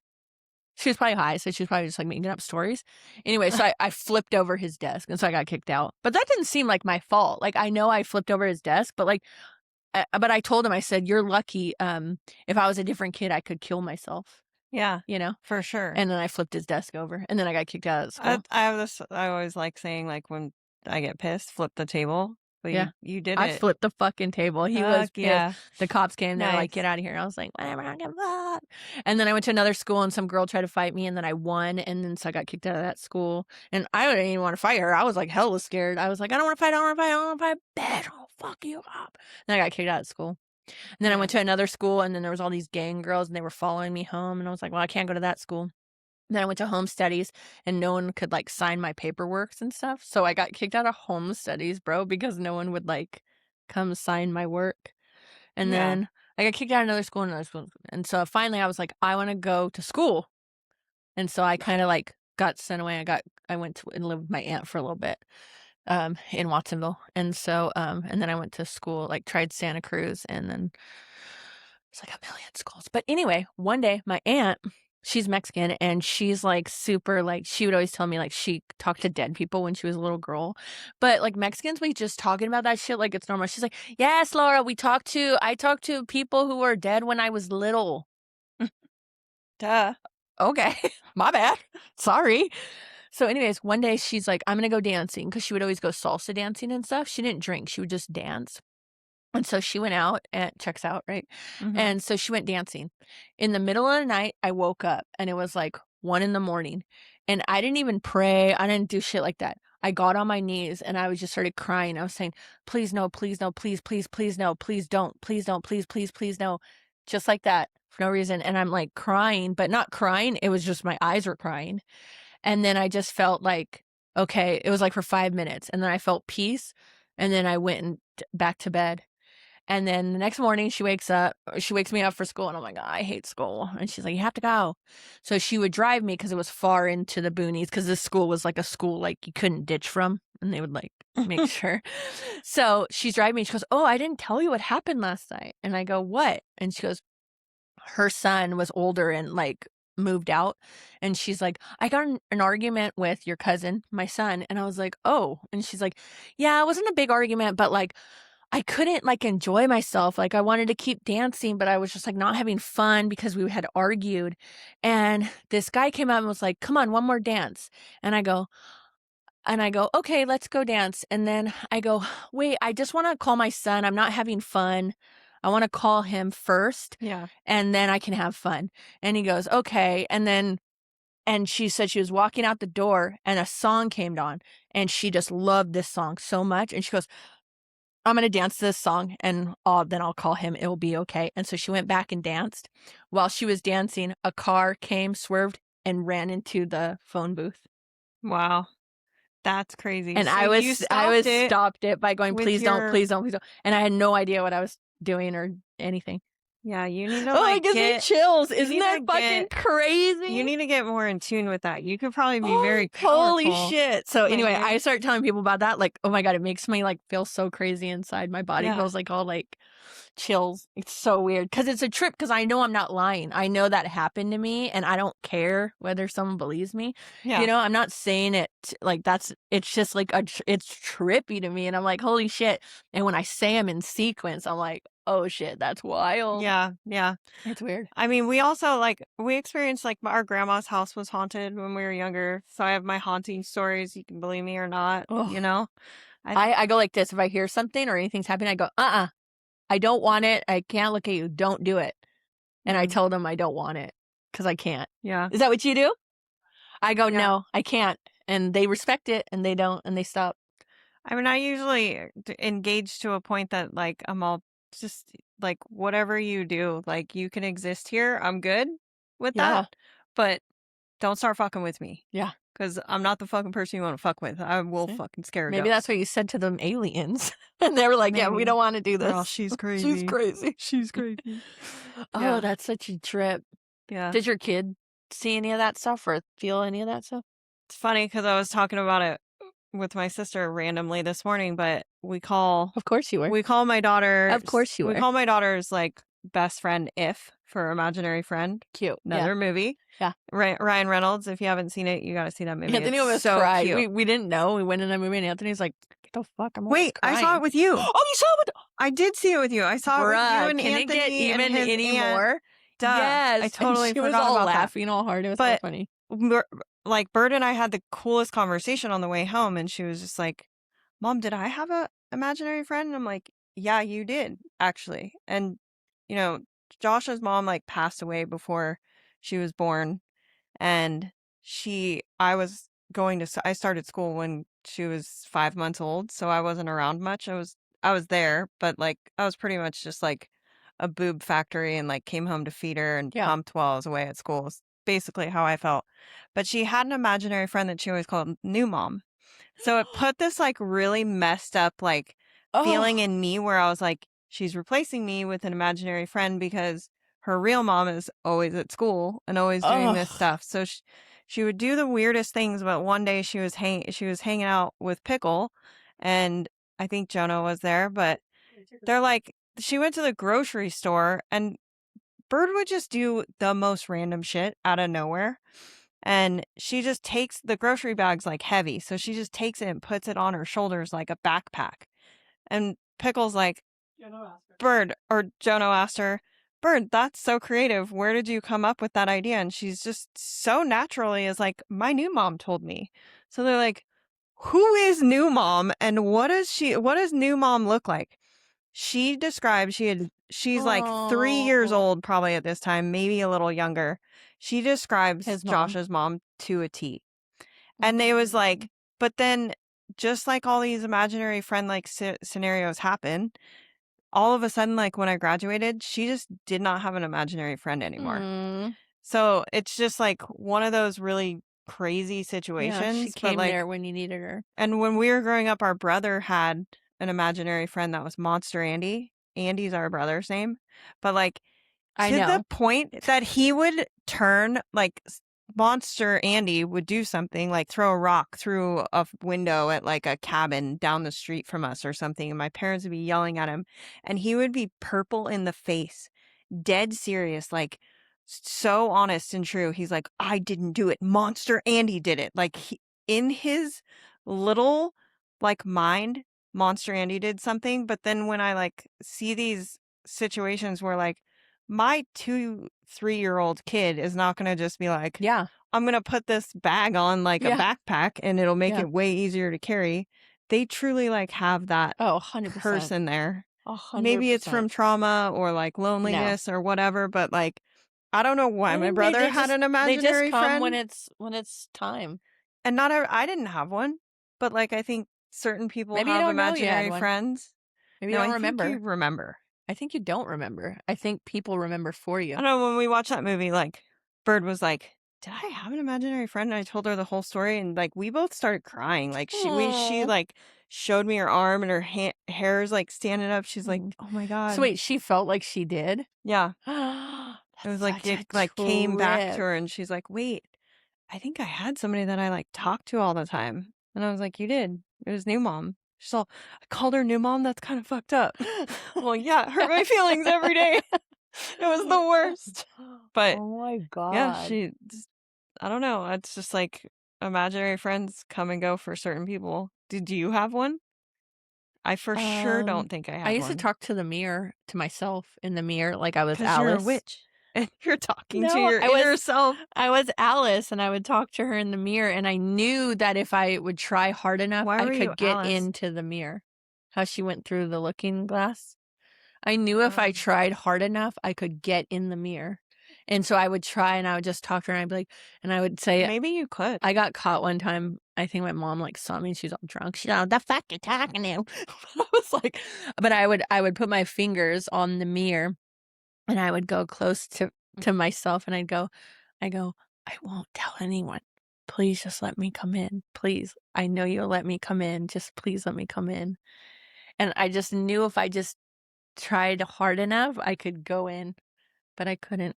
Speaker 2: She was probably high, so she was probably just, like, making up stories. Anyway, so I flipped over his desk, and so I got kicked out. But that didn't seem like my fault. Like, I know I flipped over his desk, but, like, but I told him, I said, "You're lucky, if I was a different kid, I could kill myself,"
Speaker 1: Yeah.
Speaker 2: you know?
Speaker 1: For sure.
Speaker 2: And then I flipped his desk over, and then I got kicked out of
Speaker 1: I
Speaker 2: school.
Speaker 1: I have this I always like saying like when I get pissed, flip the table. But
Speaker 2: Yeah.
Speaker 1: you did
Speaker 2: I
Speaker 1: it.
Speaker 2: flipped the fucking table. He was
Speaker 1: Heck
Speaker 2: pissed.
Speaker 1: yeah.
Speaker 2: The cops came, they were like, "Get
Speaker 1: Nice.
Speaker 2: out of here." I was like, "Whatever, I don't give a fuck." And then I went to another school and some girl tried to fight me and then I won, and then so I got kicked out of that school. And I didn't even wanna fight her. I was like hella scared. I was like, "I don't wanna fight, I don't wanna fight, I don't wanna fight, bitch, I'll fuck you up." Then I got kicked out of school. And then I went to another school, and then there was all these gang girls, and they were following me home, and I was like, "Well, I can't go to that school." Then I went to home studies, and no one could, like, sign my paperworks and stuff, so I got kicked out of home studies, bro, because no one would, like, come sign my work. And
Speaker 1: Yeah.
Speaker 2: then I got kicked out of another school, and so finally I was like, "I wanna go to school." And so I kinda, like, got sent away. I went to and lived with my aunt for a little bit, in Watsonville, and so, and then I went to school, like, tried Santa Cruz, and then it's like a million schools. But anyway, one day, my aunt, she's Mexican, and she's, like, super, like, she would always tell me, like, she talked to dead people when she was a little girl. But, like, Mexicans, we just talking about that shit like it's normal. She's like, "Yes, Laura, I talked to people who were dead when I was little."
Speaker 1: Duh.
Speaker 2: Okay, my bad. Sorry. So anyways, one day she's like, "I'm gonna go dancing," because she would always go salsa dancing and stuff. She didn't drink, she would just dance. And so she went out and checks out, right?
Speaker 1: Mhm.
Speaker 2: And so she went dancing. In the middle of the night, I woke up and it was like 1 in the morning. And I didn't even pray. I didn't do shit like that. I got on my knees and I was just started crying. I was saying, "Please no, please no, please, please, please no, please don't, please, please, please no." Just like that for no reason. And I'm like crying, but not crying. It was just my eyes were crying. And then I just felt like, okay, it was like for 5 minutes. And then I felt peace. And then I went and back to bed. And then the next morning she wakes me up for school, and I'm like, "Oh, I hate school." And she's like, "You have to go." So she would drive me because it was far into the boonies, because this school was like a school like you couldn't ditch from, and they would like make sure. So she's driving me. She goes, "Oh, I didn't tell you what happened last night." And I go, "What?" And she goes, her son was older and like moved out, and she's like, "I got in an argument with your cousin, my son." And I was like, "Oh." And she's like, "Yeah, it wasn't a big argument, but like I couldn't, like, enjoy myself, like, I wanted to keep dancing, but I was just, like, not having fun because we had argued, and this guy came out and was like, 'Come on, one more dance.'" And I go, "Okay, let's go dance." And then I go, "Wait, I just wanna call my son, I'm not having fun. I wanna call him first,
Speaker 1: Yeah.
Speaker 2: and then I can have fun." And he goes, "Okay." And she said she was walking out the door, and a song came on, and she just loved this song so much, and she goes, "I'm gonna dance this song, and then I'll call him, it'll be okay." And so she went back and danced. While she was dancing, a car came, swerved, and ran into the phone booth.
Speaker 1: Wow. That's crazy.
Speaker 2: And
Speaker 1: So you
Speaker 2: I
Speaker 1: stopped
Speaker 2: was
Speaker 1: it
Speaker 2: stopped it by going,
Speaker 1: with
Speaker 2: "Please don't,
Speaker 1: your
Speaker 2: please don't, please don't." And I had no idea what I was doing or anything.
Speaker 1: yeah, you need to,
Speaker 2: Oh, it
Speaker 1: like,
Speaker 2: gives me chills.
Speaker 1: you
Speaker 2: Isn't
Speaker 1: need
Speaker 2: that
Speaker 1: to
Speaker 2: fucking
Speaker 1: get you
Speaker 2: crazy?
Speaker 1: need to get more in tune with that. You could probably be
Speaker 2: Oh,
Speaker 1: very
Speaker 2: holy
Speaker 1: powerful
Speaker 2: shit. So anyway, I
Speaker 1: playing.
Speaker 2: started telling people about that, like, oh my god, it makes me, like, feel so crazy inside. My body
Speaker 1: Yeah.
Speaker 2: feels, like, all, like, chills. It's so weird because it's a trip. Because I know I'm not lying. I know that happened to me, and I don't care whether someone believes me.
Speaker 1: Yeah.
Speaker 2: I'm not saying it like that's it's just, like, it's trippy to me, and I'm like, "Holy shit." And when I say say 'em in sequence, I'm like, "Oh shit, that's wild."
Speaker 1: Yeah. Yeah.
Speaker 2: It's weird.
Speaker 1: I mean, we also like we experienced like our grandma's house was haunted when we were younger. So I have my haunting stories. You can believe me or not,
Speaker 2: Oh,
Speaker 1: you know? I
Speaker 2: I go like this. If I hear something or anything's happening, I go, "Uh-uh. I don't want it. I can't look at you. Don't do it." And I
Speaker 1: mm,
Speaker 2: tell them I don't want it because I can't.
Speaker 1: yeah.
Speaker 2: Is that what you do? I go,
Speaker 1: Yeah.
Speaker 2: "No, I can't." And they respect it, and they don't, and they stop.
Speaker 1: I mean, I usually engage to a point that like I'm all just like whatever you do, like you can exist here. I'm good with that,
Speaker 2: Yeah,
Speaker 1: but don't start fucking with me
Speaker 2: yeah.
Speaker 1: because I'm not the fucking person you want to fuck with. I will
Speaker 2: See?
Speaker 1: fucking scare a
Speaker 2: Maybe that's
Speaker 1: ghost.
Speaker 2: what you said to them aliens. And they were like, "Yeah, we
Speaker 1: Maybe
Speaker 2: don't wanna do
Speaker 1: they're all
Speaker 2: this.
Speaker 1: she's
Speaker 2: She's
Speaker 1: crazy.
Speaker 2: crazy."
Speaker 1: She's crazy.
Speaker 2: Oh,
Speaker 1: Yeah.
Speaker 2: that's such a trip.
Speaker 1: Yeah.
Speaker 2: Did your kid see any of that stuff or feel any of that stuff?
Speaker 1: It's funny because I was talking about it with my sister randomly this morning, but
Speaker 2: Of course you were. Of course you
Speaker 1: we
Speaker 2: were.
Speaker 1: call my daughter's like best friend If for imaginary friend.
Speaker 2: Cute. Yeah,
Speaker 1: Another movie.
Speaker 2: yeah.
Speaker 1: Ryan Reynolds. If you haven't seen it, you got to see that movie.
Speaker 2: Anthony
Speaker 1: It's
Speaker 2: almost
Speaker 1: so
Speaker 2: cried.
Speaker 1: cute.
Speaker 2: We didn't know. We went in that movie and Anthony's like, "What the fuck? I'm almost
Speaker 1: Wait, I saw it
Speaker 2: crying."
Speaker 1: with you.
Speaker 2: Oh, you saw it with
Speaker 1: I did see it with you. I saw it with you
Speaker 2: Bruh,
Speaker 1: and
Speaker 2: can it get
Speaker 1: Anthony and
Speaker 2: even
Speaker 1: his
Speaker 2: any
Speaker 1: aunt.
Speaker 2: more?
Speaker 1: Duh. I
Speaker 2: Yes, and
Speaker 1: totally
Speaker 2: she was
Speaker 1: forgot
Speaker 2: all
Speaker 1: about that.
Speaker 2: laughing all hard. It was so
Speaker 1: But
Speaker 2: funny.
Speaker 1: like Bird and I had the coolest conversation on the way home, and she was just like, "Mom, did I have a imaginary friend?" And I'm like, "Yeah, you did actually." And you know, Josh's mom like passed away before she was born, and I started school when she was 5 months old, so I wasn't around much. I was there, but like I was pretty much just like a boob factory and like came home to feed her and
Speaker 2: Yeah.
Speaker 1: pumped while I was away at school. Is basically how I felt. But she had an imaginary friend that she always called New Mom. So it put this like really messed up like feeling
Speaker 2: Oh.
Speaker 1: in me where I was like, she's replacing me with an imaginary friend because her real mom is always at school and always doing this
Speaker 2: Oh.
Speaker 1: stuff. So she would do the weirdest things. But one day she was hanging out with Pickle, and I think Jonah was there. But they're like, she went to the grocery store, and Bird would just do the most random shit out of nowhere. And she just takes the grocery bag's like heavy. So she just takes it and puts it on her shoulders like a backpack. And Pickle's like,
Speaker 3: Yeah, no ask
Speaker 1: Bird, or Jono asked her, Bird, that's so creative. Where did you come up with that idea? And she's just so naturally is like, my new mom told me. So they're like, who is new mom and what does new mom look like? She described she's like 3 years
Speaker 2: Oh.
Speaker 1: old probably at this time, maybe a little younger. She describes
Speaker 2: His mom.
Speaker 1: Josh's mom to a T. And they was
Speaker 2: Mm.
Speaker 1: like, but then just like all these imaginary friend like scenarios happen, all of a sudden, like when I graduated, she just did not have an imaginary friend anymore.
Speaker 2: Mm.
Speaker 1: So it's just like one of those really crazy
Speaker 2: Yeah, she
Speaker 1: situations. But
Speaker 2: came
Speaker 1: like,
Speaker 2: there when you needed her.
Speaker 1: and when we were growing up, our brother had an imaginary friend that was Monster Andy. Andy's our brother's name. But like
Speaker 2: I
Speaker 1: to the
Speaker 2: know.
Speaker 1: point that he would turn like Monster Andy would do something like throw a rock through a window at like a cabin down the street from us or something. And my parents would be yelling at him and he would be purple in the face, dead serious, like so honest and true. He's like, I didn't do it. Monster Andy did it. Like in his little like mind, Monster Andy did something. But then when I like see these situations where like my 2, 3-year-old kid is not going to just be like,
Speaker 2: Yeah.
Speaker 1: I'm going to put this bag on like a
Speaker 2: Yeah.
Speaker 1: backpack and it'll make
Speaker 2: Yeah.
Speaker 1: it way easier to carry. They truly like have that
Speaker 2: Oh, 100%.
Speaker 1: person there. Maybe it's from
Speaker 2: 100%.
Speaker 1: trauma or like
Speaker 2: No.
Speaker 1: loneliness or whatever, but like I don't know why my
Speaker 2: They
Speaker 1: brother
Speaker 2: they
Speaker 1: had
Speaker 2: just
Speaker 1: an
Speaker 2: they just
Speaker 1: imaginary
Speaker 2: come
Speaker 1: friend
Speaker 2: when it's time.
Speaker 1: and I didn't have one, but like I think certain people
Speaker 2: Maybe you
Speaker 1: have
Speaker 2: don't know you had
Speaker 1: imaginary
Speaker 2: one.
Speaker 1: friends.
Speaker 2: Maybe you
Speaker 1: No,
Speaker 2: don't
Speaker 1: I think you
Speaker 2: remember.
Speaker 1: remember.
Speaker 2: I think you don't remember. I think people remember for
Speaker 1: I
Speaker 2: you.
Speaker 1: don't know, when we watched that movie, like, Bird was like, "Did I have an imaginary friend?" And I told her the whole story, and, like, we both started crying, like, she,
Speaker 2: Oh.
Speaker 1: like, showed me her arm, and her hair is, like, standing up, she's like,
Speaker 2: Mm.
Speaker 1: "Oh my
Speaker 2: So
Speaker 1: god."
Speaker 2: wait, she felt like she did?
Speaker 1: Yeah, it was
Speaker 2: That's
Speaker 1: like
Speaker 2: such
Speaker 1: it,
Speaker 2: a
Speaker 1: like, came back to
Speaker 2: trip.
Speaker 1: her, and she's like, "Wait, I think I had somebody that I, like, talked to all the time." And I was like, "You did. It was new mom." She's all, "I called her new mom? That's kinda fucked up." Well, yeah, it hurt my feelings every day. It was the worst. But
Speaker 2: Oh my
Speaker 1: yeah,
Speaker 2: god.
Speaker 1: she just I don't know, it's just like imaginary friends come and go for certain people. Did you have one? I for sure
Speaker 2: Um,
Speaker 1: don't think I
Speaker 2: I
Speaker 1: had
Speaker 2: used to
Speaker 1: one.
Speaker 2: talk to the mirror, to myself in the mirror like I was
Speaker 1: 'Cause you're a
Speaker 2: Alice.
Speaker 1: witch and you're talking to
Speaker 2: No,
Speaker 1: your inner self.
Speaker 2: I was Alice, and I would talk to her in the mirror, and I knew that if I would try hard enough,
Speaker 1: Why
Speaker 2: I
Speaker 1: were you
Speaker 2: could get
Speaker 1: Alice?
Speaker 2: into the mirror. How she went through the looking glass. I knew if I
Speaker 1: Um,
Speaker 2: tried hard enough, I could get in the mirror. And so I would try, and I would just talk to her, and I'd be like, and I would say,
Speaker 1: maybe you could.
Speaker 2: I got caught one time. I think my mom like saw me and she was all drunk. She's all, the fuck you talking to? I was like, but I would put my fingers on the mirror and I would go close to myself and I go, I won't tell anyone. Please just let me come in. Please. I know you'll let me come in. Just please let me come in. And I just knew if I just tried hard enough, I could go in, but I couldn't.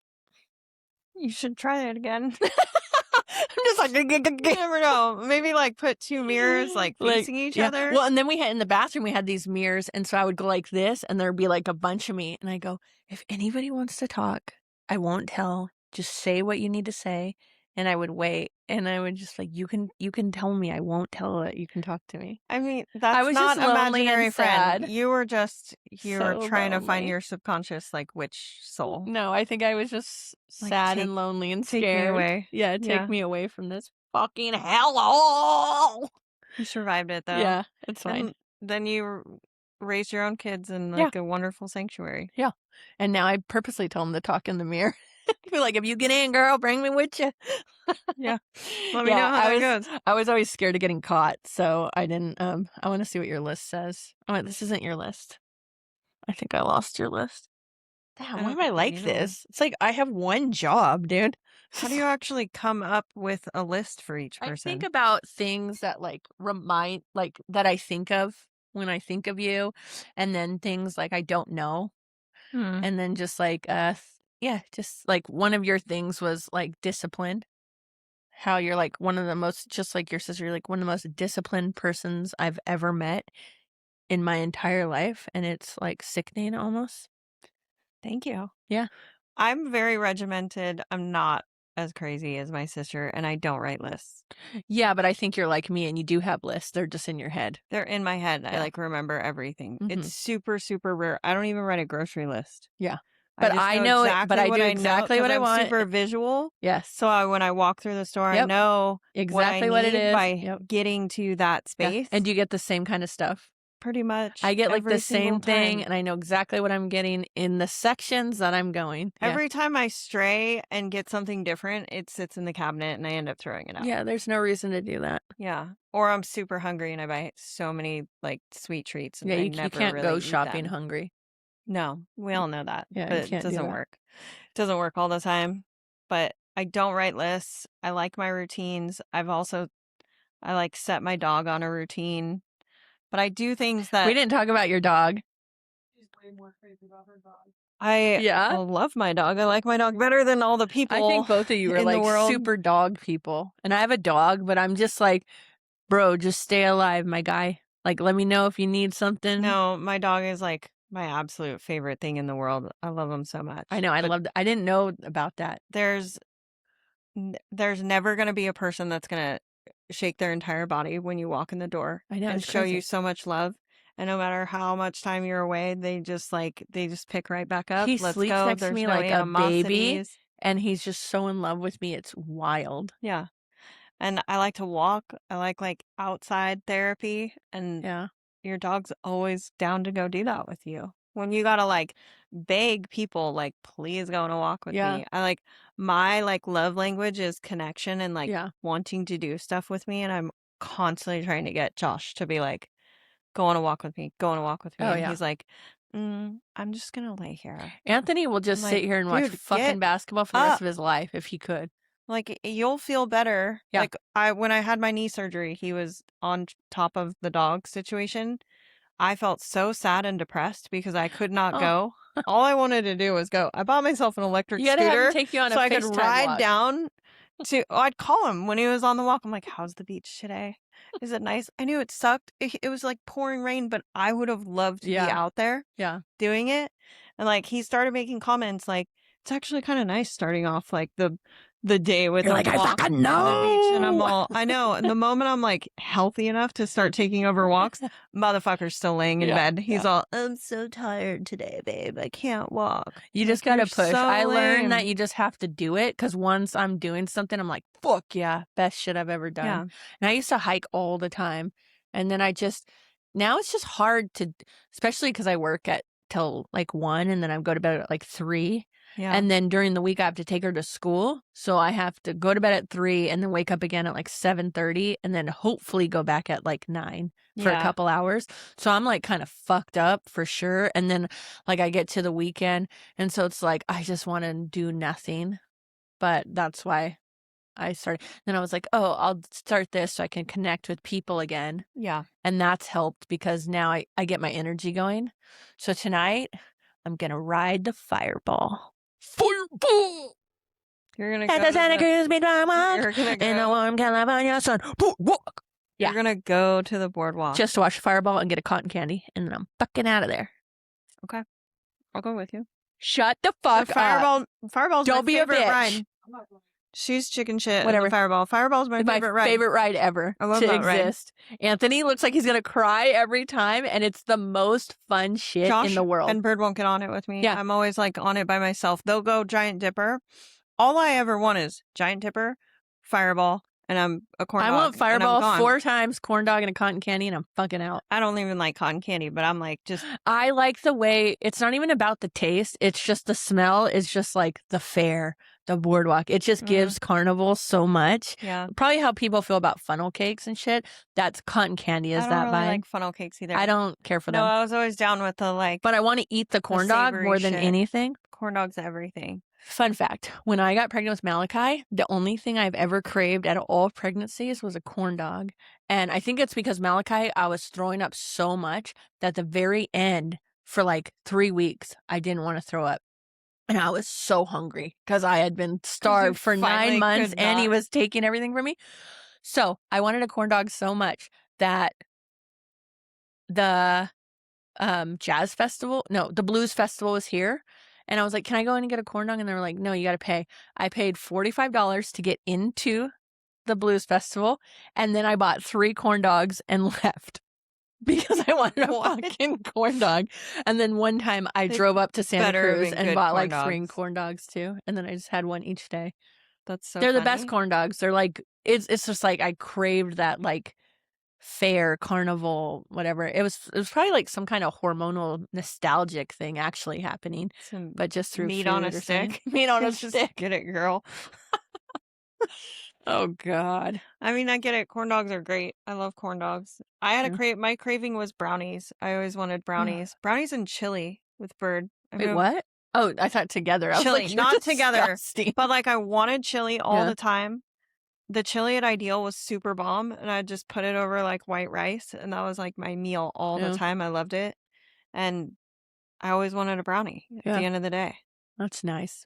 Speaker 1: You should try it again.
Speaker 2: I'm just like,
Speaker 1: You never know. Maybe like put 2 mirrors like
Speaker 2: like,
Speaker 1: facing each
Speaker 2: yeah.
Speaker 1: other.
Speaker 2: Well, and then we had in the bathroom, we had these mirrors. And so I would go like this, and there'd be like a bunch of me. And I go, if anybody wants to talk, I won't tell. Just say what you need to say. And I would wait. And I would just like, you can tell me. I won't tell it. You can talk to me.
Speaker 1: I mean,
Speaker 2: I
Speaker 1: that's
Speaker 2: was just
Speaker 1: not
Speaker 2: lonely and
Speaker 1: imaginary friend.
Speaker 2: sad.
Speaker 1: You were
Speaker 2: So
Speaker 1: trying to find
Speaker 2: lonely.
Speaker 1: your subconscious like witch soul.
Speaker 2: No, I think I was just
Speaker 1: Like
Speaker 2: sad and lonely and
Speaker 1: take me
Speaker 2: scared.
Speaker 1: away.
Speaker 2: Yeah, take
Speaker 1: Yeah.
Speaker 2: me away from this fucking hellhole.
Speaker 1: You survived it though.
Speaker 2: Yeah, it's fine.
Speaker 1: And then you raised your own kids in
Speaker 2: Yeah.
Speaker 1: like a wonderful sanctuary.
Speaker 2: Yeah, and now I purposely tell him to talk in the mirror. Be like, "If you get in, girl, bring me with you."
Speaker 1: Yeah. Let me know
Speaker 2: Yeah,
Speaker 1: how that goes.
Speaker 2: I was always scared of getting caught, so I didn't, I wanna see what your list says. Oh, this isn't your list. I think I lost your list. Damn,
Speaker 1: I
Speaker 2: why
Speaker 1: don't
Speaker 2: am I
Speaker 1: think I
Speaker 2: like
Speaker 1: need a list.
Speaker 2: this? It's like I have one job, dude.
Speaker 1: How do you actually come up with a list for each
Speaker 2: I think
Speaker 1: person?
Speaker 2: about things that like remind, like that I think of when I think of you, and then things like I don't know,
Speaker 1: Hmm.
Speaker 2: and then just like yeah, just like one of your things was like discipline. How you're like one of the most, just like your sister, you're like one of the most disciplined persons I've ever met in my entire life, and it's like sickening almost.
Speaker 1: Thank you.
Speaker 2: Yeah.
Speaker 1: I'm very regimented. I'm not as crazy as my sister, and I don't write lists.
Speaker 2: Yeah, but I think you're like me and you do have lists. They're just in your head.
Speaker 1: They're in my head. I
Speaker 2: Yeah.
Speaker 1: like remember everything. It's
Speaker 2: Mhm.
Speaker 1: super, super rare. I don't even write a grocery list.
Speaker 2: Yeah.
Speaker 1: I
Speaker 2: But
Speaker 1: just
Speaker 2: I
Speaker 1: know
Speaker 2: know it, but
Speaker 1: exactly
Speaker 2: I
Speaker 1: what
Speaker 2: do
Speaker 1: I know
Speaker 2: exactly
Speaker 1: because
Speaker 2: what I
Speaker 1: I'm
Speaker 2: want.
Speaker 1: super visual.
Speaker 2: Yes.
Speaker 1: So when I walk through the store, I
Speaker 2: Yep.
Speaker 1: know what I
Speaker 2: Exactly what it
Speaker 1: need
Speaker 2: is.
Speaker 1: by
Speaker 2: Yep.
Speaker 1: getting to that
Speaker 2: Yeah.
Speaker 1: space
Speaker 2: And you get the same kind of stuff.
Speaker 1: pretty
Speaker 2: I
Speaker 1: much
Speaker 2: get like the
Speaker 1: every single
Speaker 2: same thing
Speaker 1: time.
Speaker 2: and I know exactly what I'm getting in the sections that I'm going. Yeah.
Speaker 1: Every time I stray and get something different, it sits in the cabinet and I end up throwing it out.
Speaker 2: Yeah, there's no reason to do that.
Speaker 1: Yeah. Or I'm super hungry and I buy so many like sweet treats and
Speaker 2: Yeah,
Speaker 1: I
Speaker 2: you
Speaker 1: never
Speaker 2: can't
Speaker 1: really
Speaker 2: go
Speaker 1: eat
Speaker 2: shopping
Speaker 1: them.
Speaker 2: hungry.
Speaker 1: No, we all know that,
Speaker 2: Yeah,
Speaker 1: but
Speaker 2: you
Speaker 1: it
Speaker 2: can't do
Speaker 1: doesn't
Speaker 2: that.
Speaker 1: work. It doesn't work all the time. But I don't write lists. I like my routines. I like set my dog on a routine. But I do things
Speaker 2: We
Speaker 1: that
Speaker 2: didn't talk about your dog.
Speaker 3: She's way more crazy about her dog.
Speaker 1: I
Speaker 2: Yeah.
Speaker 1: love my dog. I like my dog better than all the
Speaker 2: I
Speaker 1: people
Speaker 2: think both of you are
Speaker 1: in the
Speaker 2: like
Speaker 1: world.
Speaker 2: super dog people. And I have a dog, but I'm just like, bro, just stay alive, my guy. Like, let me know if you need something.
Speaker 1: No, my dog is like my absolute favorite thing in the world. I love him so much.
Speaker 2: I know. I
Speaker 1: But
Speaker 2: loved I didn't know about that.
Speaker 1: there's never going to be a person that's going to shake their entire body when you walk in the door
Speaker 2: I know.
Speaker 1: and
Speaker 2: It's
Speaker 1: show you
Speaker 2: crazy.
Speaker 1: so much love. And no matter how much time you're away, they just pick right back up.
Speaker 2: He
Speaker 1: Let's
Speaker 2: sleeps
Speaker 1: go.
Speaker 2: next to
Speaker 1: There's
Speaker 2: me
Speaker 1: no
Speaker 2: like a baby,
Speaker 1: animosities.
Speaker 2: and he's just so in love with me. It's wild.
Speaker 1: Yeah. And I like to walk. I like outside therapy and
Speaker 2: Yeah.
Speaker 1: your dog's always down to go do that with you. When you gotta like beg people, like, please go on a walk with
Speaker 2: Yeah.
Speaker 1: me. My like love language is connection and like
Speaker 2: Yeah.
Speaker 1: wanting to do stuff with me. And I'm constantly trying to get Josh to be like, go on a walk with me, go on a walk with me.
Speaker 2: Oh,
Speaker 1: And
Speaker 2: yeah.
Speaker 1: he's like, I'm just gonna lay here.
Speaker 2: Anthony will
Speaker 1: I'm
Speaker 2: just
Speaker 1: like,
Speaker 2: sit here and watch
Speaker 1: dude,
Speaker 2: fucking
Speaker 1: get
Speaker 2: basketball for the rest
Speaker 1: up.
Speaker 2: of his life if he could.
Speaker 1: Like you'll feel better.
Speaker 2: Yeah.
Speaker 1: Like when I had my knee surgery, he was on top of the dog situation. I felt so sad and depressed because I could not
Speaker 2: Oh,
Speaker 1: go. All I wanted to do was go. I bought myself an electric
Speaker 2: you gotta have him
Speaker 1: scooter
Speaker 2: take you on a
Speaker 1: so I could
Speaker 2: FaceTime
Speaker 1: ride
Speaker 2: walk.
Speaker 1: down to. I'd call him when he was on the walk. I'm like, "How's the beach today? Is it nice?" I knew it sucked. It was like pouring rain, but I would have loved to be
Speaker 2: Yeah.
Speaker 1: out there
Speaker 2: Yeah.
Speaker 1: doing it. And like he started making comments like, "It's actually kind of nice starting off like the day with
Speaker 2: You're
Speaker 1: a
Speaker 2: like, I
Speaker 1: walk
Speaker 2: fucking
Speaker 1: on the beach." And I'm
Speaker 2: know.
Speaker 1: all, I know. And the moment I'm like healthy enough to start taking over walks, motherfucker's still laying in
Speaker 2: Yeah.
Speaker 1: bed. He's
Speaker 2: Yeah.
Speaker 1: all, I'm so tired today, babe. I can't walk.
Speaker 2: You
Speaker 1: I'm
Speaker 2: just
Speaker 1: like, "You're
Speaker 2: gotta push.
Speaker 1: so
Speaker 2: I learned that
Speaker 1: lame."
Speaker 2: you just have to do it because once I'm doing something, I'm like, fuck yeah, best shit I've ever done.
Speaker 1: Yeah.
Speaker 2: And I used to hike all the time. And then now it's just hard to, especially because I work at till like 1 and then I go to bed at like 3.
Speaker 1: Yeah.
Speaker 2: And then during the week I have to take her to school. So I have to go to bed at 3 and then wake up again at like 7:30 and then hopefully go back at like 9 for a
Speaker 1: Yeah.
Speaker 2: couple hours. So I'm like kind of fucked up for sure. And then like I get to the weekend and so it's like I just want to do nothing. But that's why I started. Then I was like, oh, I'll start this so I can connect with people again.
Speaker 1: Yeah.
Speaker 2: And that's helped because now I get my energy going. So tonight I'm going to ride the fireball. Fireball!
Speaker 1: You're going to
Speaker 2: At
Speaker 1: go
Speaker 2: the
Speaker 1: to
Speaker 2: Santa
Speaker 1: the,
Speaker 2: Cruz Midwalk
Speaker 1: you're going to
Speaker 2: in the
Speaker 1: go,
Speaker 2: warm California sun. Walk.
Speaker 1: you're
Speaker 2: Yeah.
Speaker 1: going to go to the boardwalk.
Speaker 2: Just to watch the fireball and get a cotton candy. And then I'm fucking out of there.
Speaker 1: Okay. I'll go with you.
Speaker 2: Shut the fuck up.
Speaker 1: Fireball's
Speaker 2: Don't
Speaker 1: my
Speaker 2: be a
Speaker 1: favorite
Speaker 2: bitch.
Speaker 1: ride.
Speaker 3: I'm not going.
Speaker 1: She's chicken shit.
Speaker 2: Whatever.
Speaker 1: Whatever. Fireball. Fireball's my
Speaker 2: It's
Speaker 1: favorite ride.
Speaker 2: favorite ride ever
Speaker 1: I love
Speaker 2: to
Speaker 1: that ride.
Speaker 2: exist. Anthony looks like he's gonna cry every time, and it's the most fun shit
Speaker 1: Josh
Speaker 2: in the world.
Speaker 1: and Bird won't get on it with me.
Speaker 2: Yeah.
Speaker 1: I'm always like on it by myself. They'll go Giant Dipper. All I ever want is Giant Dipper, Fireball, and I'm a corn
Speaker 2: I
Speaker 1: dog.
Speaker 2: want
Speaker 1: and I'm
Speaker 2: fireball
Speaker 1: gone.
Speaker 2: 4 times, corn dog, and a cotton candy, and I'm fucking out.
Speaker 1: I don't even like cotton candy, but I'm like just
Speaker 2: I like the way it's not even about the taste; it's just the smell is just like the fair. the boardwalk. It just
Speaker 1: Mhm.
Speaker 2: gives carnival so much.
Speaker 1: Yeah.
Speaker 2: Probably how people feel about funnel cakes and shit. That's cotton candy
Speaker 1: I
Speaker 2: is
Speaker 1: don't
Speaker 2: that
Speaker 1: really
Speaker 2: vibe.
Speaker 1: like funnel cakes
Speaker 2: I
Speaker 1: either.
Speaker 2: don't care for
Speaker 1: No,
Speaker 2: them.
Speaker 1: I was always down with the, like,
Speaker 2: But I wanna eat the
Speaker 1: the
Speaker 2: corn dog
Speaker 1: savory
Speaker 2: more than
Speaker 1: shit.
Speaker 2: anything.
Speaker 1: Corn dogs, everything.
Speaker 2: Fun fact, when I got pregnant with Malachi, the only thing I've ever craved out of all pregnancies was a corn dog. And I think it's because Malachi, I was throwing up so much that the very end, for like 3 weeks, I didn't wanna throw up. And I was so hungry because I had been
Speaker 1: 'Cause you
Speaker 2: starved for 9
Speaker 1: finally
Speaker 2: months
Speaker 1: could
Speaker 2: and he
Speaker 1: not.
Speaker 2: was taking everything from me. So, I wanted a corn dog so much that the, jazz festival no, the blues festival was here, and I was like, "Can I go in and get a corn dog?" And they were like, "No, you gotta pay." I paid $45 to get into the blues festival, and then I bought 3 corn dogs and left because I wanted a
Speaker 1: What?
Speaker 2: fucking corn dog. And then one time I
Speaker 1: They
Speaker 2: drove up to Santa
Speaker 1: better have
Speaker 2: Cruz
Speaker 1: been
Speaker 2: and
Speaker 1: good
Speaker 2: bought,
Speaker 1: corn
Speaker 2: like, 3
Speaker 1: dogs.
Speaker 2: corn dogs too, and then I just had one each day.
Speaker 1: That's so
Speaker 2: They're the best
Speaker 1: funny.
Speaker 2: corn dogs. They're like it's just like I craved that, like, fair, carnival, whatever. It was probably, like, some kind of hormonal nostalgic thing actually happening,
Speaker 1: Some
Speaker 2: but just through
Speaker 1: meat on a
Speaker 2: food or something.
Speaker 1: stick.
Speaker 2: Meat on a
Speaker 1: Just
Speaker 2: stick.
Speaker 1: get it, girl.
Speaker 2: Oh god.
Speaker 1: I mean, I get it. Corn dogs are great. I love corn dogs. I had a
Speaker 2: Yeah.
Speaker 1: my craving was brownies. I always wanted brownies. Brownies and chili with bird. I
Speaker 2: Wait,
Speaker 1: mean,
Speaker 2: what? Oh, I thought together. I was
Speaker 1: chili,
Speaker 2: like, "You're
Speaker 1: not together,
Speaker 2: disgusting."
Speaker 1: but like I wanted chili all
Speaker 2: Yeah.
Speaker 1: the time. The chili at Ideal was super bomb, and I just put it over like white rice, and that was like my meal all the
Speaker 2: Yeah.
Speaker 1: time. I loved it, and I always wanted a brownie at the
Speaker 2: Yeah.
Speaker 1: end of the day.
Speaker 2: That's nice.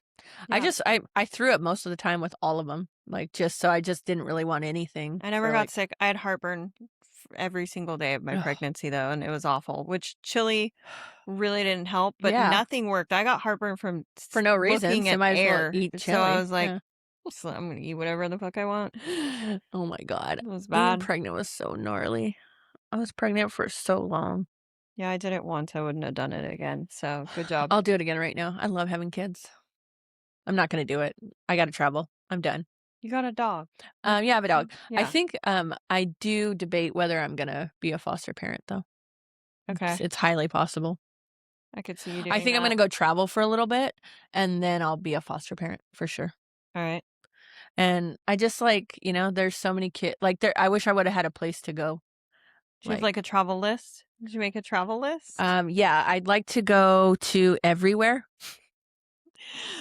Speaker 2: I
Speaker 1: Yeah,
Speaker 2: just I threw up most of the time with all of them, like, just so I just didn't really want anything
Speaker 1: I never
Speaker 2: for,
Speaker 1: got
Speaker 2: like
Speaker 1: sick. I had heartburn every single day of my
Speaker 2: ugh.
Speaker 1: pregnancy though, and it was awful. Which chili really didn't help, but
Speaker 2: Yeah,
Speaker 1: nothing worked. I got heartburn from
Speaker 2: for no reason,
Speaker 1: looking
Speaker 2: so
Speaker 1: at
Speaker 2: might as well
Speaker 1: air,
Speaker 2: eat
Speaker 1: so I
Speaker 2: chili.
Speaker 1: was like,
Speaker 2: Yeah.
Speaker 1: "So I'm gonna eat whatever the fuck I want."
Speaker 2: Oh my god.
Speaker 1: It was
Speaker 2: Being
Speaker 1: bad.
Speaker 2: pregnant was so gnarly. I was pregnant for so long.
Speaker 1: Yeah, I did it once. I wouldn't have done it again. So good job.
Speaker 2: I'll do it again right now. I love having kids. I'm not gonna do it. I gotta travel. I'm done.
Speaker 1: You got a dog. Like,
Speaker 2: Yeah, I have a dog. I
Speaker 1: yeah.
Speaker 2: think, I do debate whether I'm gonna be a foster parent, though. It's
Speaker 1: Okay.
Speaker 2: it's highly possible.
Speaker 1: I could see you
Speaker 2: I
Speaker 1: doing
Speaker 2: think I'm
Speaker 1: that.
Speaker 2: gonna go travel for a little bit, and then I'll be a foster parent for sure.
Speaker 1: All right.
Speaker 2: And I just like, there's so many kids. Like there I wish I would have had a place to go.
Speaker 1: Do you have
Speaker 2: Like,
Speaker 1: like a travel list? Did you make a travel list?
Speaker 2: yeah, I'd like to go to everywhere.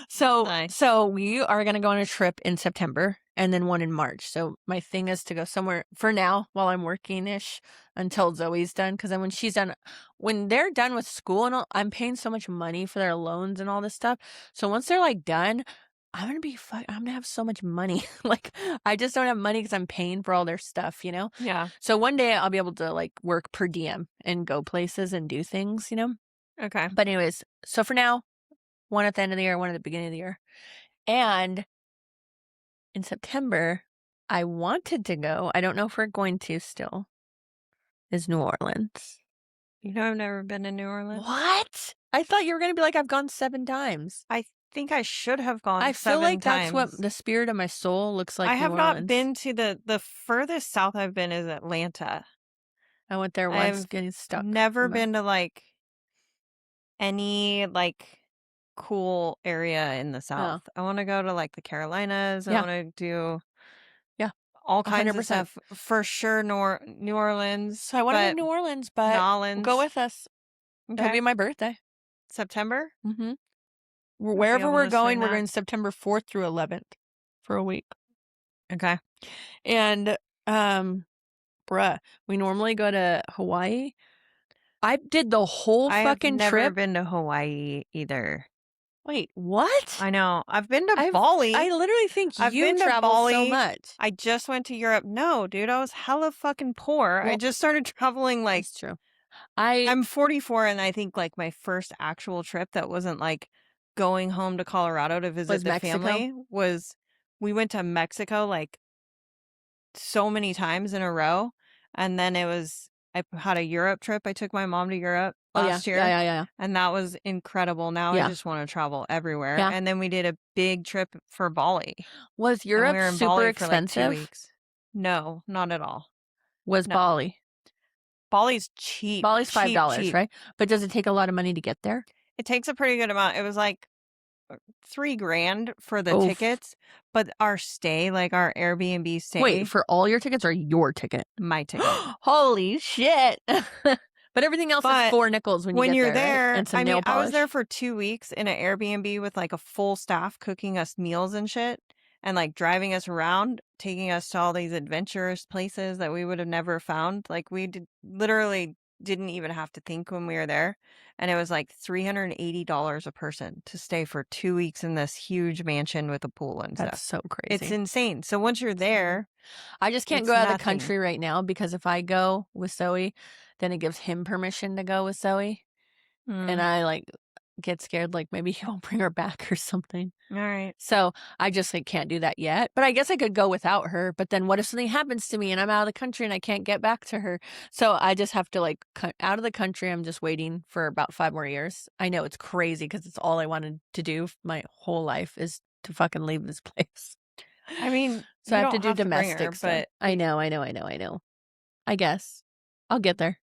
Speaker 2: So
Speaker 1: Nice.
Speaker 2: so we are gonna go on a trip in September and then one in March. So my thing is to go somewhere for now while I'm working-ish until Zoe's done. Because then when they're done with school and all, I'm paying so much money for their loans and all this stuff. So once they're, like, done, I'm gonna have so much money. Like, I just don't have money because 'cause I'm paying for all their stuff, you know?
Speaker 1: Yeah.
Speaker 2: So one day I'll be able to, like, work per diem and go places and do things, you know?
Speaker 1: Okay.
Speaker 2: But anyways, so for now, one at the end of the year, one at the beginning of the year. And in September, I wanted to go, I don't know if we're going to still, is New Orleans.
Speaker 1: You know, I've never been to New Orleans.
Speaker 2: What? I thought you were gonna be like, "I've gone 7 times."
Speaker 1: I think I should have gone
Speaker 2: I feel
Speaker 1: 7
Speaker 2: like that's what
Speaker 1: times.
Speaker 2: the spirit of my soul looks
Speaker 1: I
Speaker 2: like, New
Speaker 1: have not
Speaker 2: Orleans.
Speaker 1: been to the furthest south I've been is Atlanta.
Speaker 2: I went there once
Speaker 1: I've
Speaker 2: getting stuck
Speaker 1: never
Speaker 2: on the
Speaker 1: been to like any like cool area in the
Speaker 2: oh,
Speaker 1: south. I want to go to like the Carolinas. I
Speaker 2: yeah,
Speaker 1: want to do
Speaker 2: yeah,
Speaker 1: all kinds of
Speaker 2: 100%.
Speaker 1: stuff for sure. New Orleans,
Speaker 2: So I wanna go to
Speaker 1: but
Speaker 2: New Orleans, but go
Speaker 1: Nolans.
Speaker 2: with us. It'll
Speaker 1: Okay,
Speaker 2: be my birthday.
Speaker 1: September.
Speaker 2: Mhm.
Speaker 1: I'll be
Speaker 2: Wherever
Speaker 1: able
Speaker 2: we're
Speaker 1: to swing
Speaker 2: going, we're
Speaker 1: that.
Speaker 2: going September 4th through 11th for a week.
Speaker 1: Okay,
Speaker 2: And, um, bruh, we normally go to Hawaii. I did the whole
Speaker 1: I have
Speaker 2: fucking
Speaker 1: never
Speaker 2: trip.
Speaker 1: been to Hawaii either.
Speaker 2: Wait, what?
Speaker 1: I know. I've been to Bali.
Speaker 2: I literally think
Speaker 1: I've
Speaker 2: you
Speaker 1: been to
Speaker 2: travel so
Speaker 1: Bali.
Speaker 2: much.
Speaker 1: I just went to Europe. No, dude, I was hella fucking poor. I
Speaker 2: Well,
Speaker 1: just started traveling like
Speaker 2: that's true. I
Speaker 1: I'm 44 and I think like my first actual trip that wasn't like going home to Colorado to visit
Speaker 2: was
Speaker 1: the
Speaker 2: Mexico.
Speaker 1: family was we went to Mexico like so many times in a row. And then I had a Europe trip. I took my mom to Europe
Speaker 2: Oh, yeah.
Speaker 1: last
Speaker 2: Yeah,
Speaker 1: year
Speaker 2: yeah, yeah, yeah.
Speaker 1: and that was incredible. Now I
Speaker 2: Yeah,
Speaker 1: just want to travel everywhere.
Speaker 2: yeah.
Speaker 1: And then we did a big trip for Bali
Speaker 2: Was
Speaker 1: and we
Speaker 2: Europe
Speaker 1: were in
Speaker 2: super
Speaker 1: Bali for like two
Speaker 2: expensive?
Speaker 1: weeks. No, not at all.
Speaker 2: Was
Speaker 1: No,
Speaker 2: Bali?
Speaker 1: Bali's cheap,
Speaker 2: Bali's
Speaker 1: cheap,
Speaker 2: $5,
Speaker 1: cheap.
Speaker 2: right? But does it take a lot of money to get there?
Speaker 1: It takes a pretty good amount. It was like 3 grand for the
Speaker 2: Oof.
Speaker 1: tickets, but our stay, like our Airbnb
Speaker 2: Wait,
Speaker 1: stay,
Speaker 2: for all your tickets or your ticket?
Speaker 1: my ticket.
Speaker 2: Holy shit. But everything else is
Speaker 1: But
Speaker 2: 4 nickels when you
Speaker 1: when
Speaker 2: get
Speaker 1: you're
Speaker 2: there, right?
Speaker 1: there,
Speaker 2: And some
Speaker 1: I mean,
Speaker 2: nail
Speaker 1: I was there
Speaker 2: polish?
Speaker 1: for 2 weeks in an Airbnb with, like, a full staff cooking us meals and shit, and, like, driving us around, taking us to all these adventurous places that we would have never found. Like, we literally didn't even have to think when we were there, and it was, like, $380 a person to stay for 2 weeks in this huge mansion with a pool and
Speaker 2: That's
Speaker 1: stuff.
Speaker 2: so
Speaker 1: It's
Speaker 2: crazy.
Speaker 1: insane. So once you're there,
Speaker 2: I just can't go
Speaker 1: it's
Speaker 2: out of the
Speaker 1: nothing.
Speaker 2: country right now because if I go with Zoe, then it gives him permission to go with Zoe, and
Speaker 1: Mm,
Speaker 2: I, like, get scared, like, maybe he won't bring her back or something.
Speaker 1: alright.
Speaker 2: So, I just, like, can't do that yet, but I guess I could go without her, but then what if something happens to me and I'm out of the country and I can't get back to her? So, I just have to, like, cut out of the country, I'm just waiting for about 5 more years. I know it's crazy because it's all I wanted to do my whole life is to fucking leave this place.
Speaker 1: I mean,
Speaker 2: So, I
Speaker 1: you
Speaker 2: have to
Speaker 1: don't
Speaker 2: do
Speaker 1: have to bring her,
Speaker 2: domestic stuff.
Speaker 1: but
Speaker 2: I know, I know, I know, I know. I guess. I'll get there.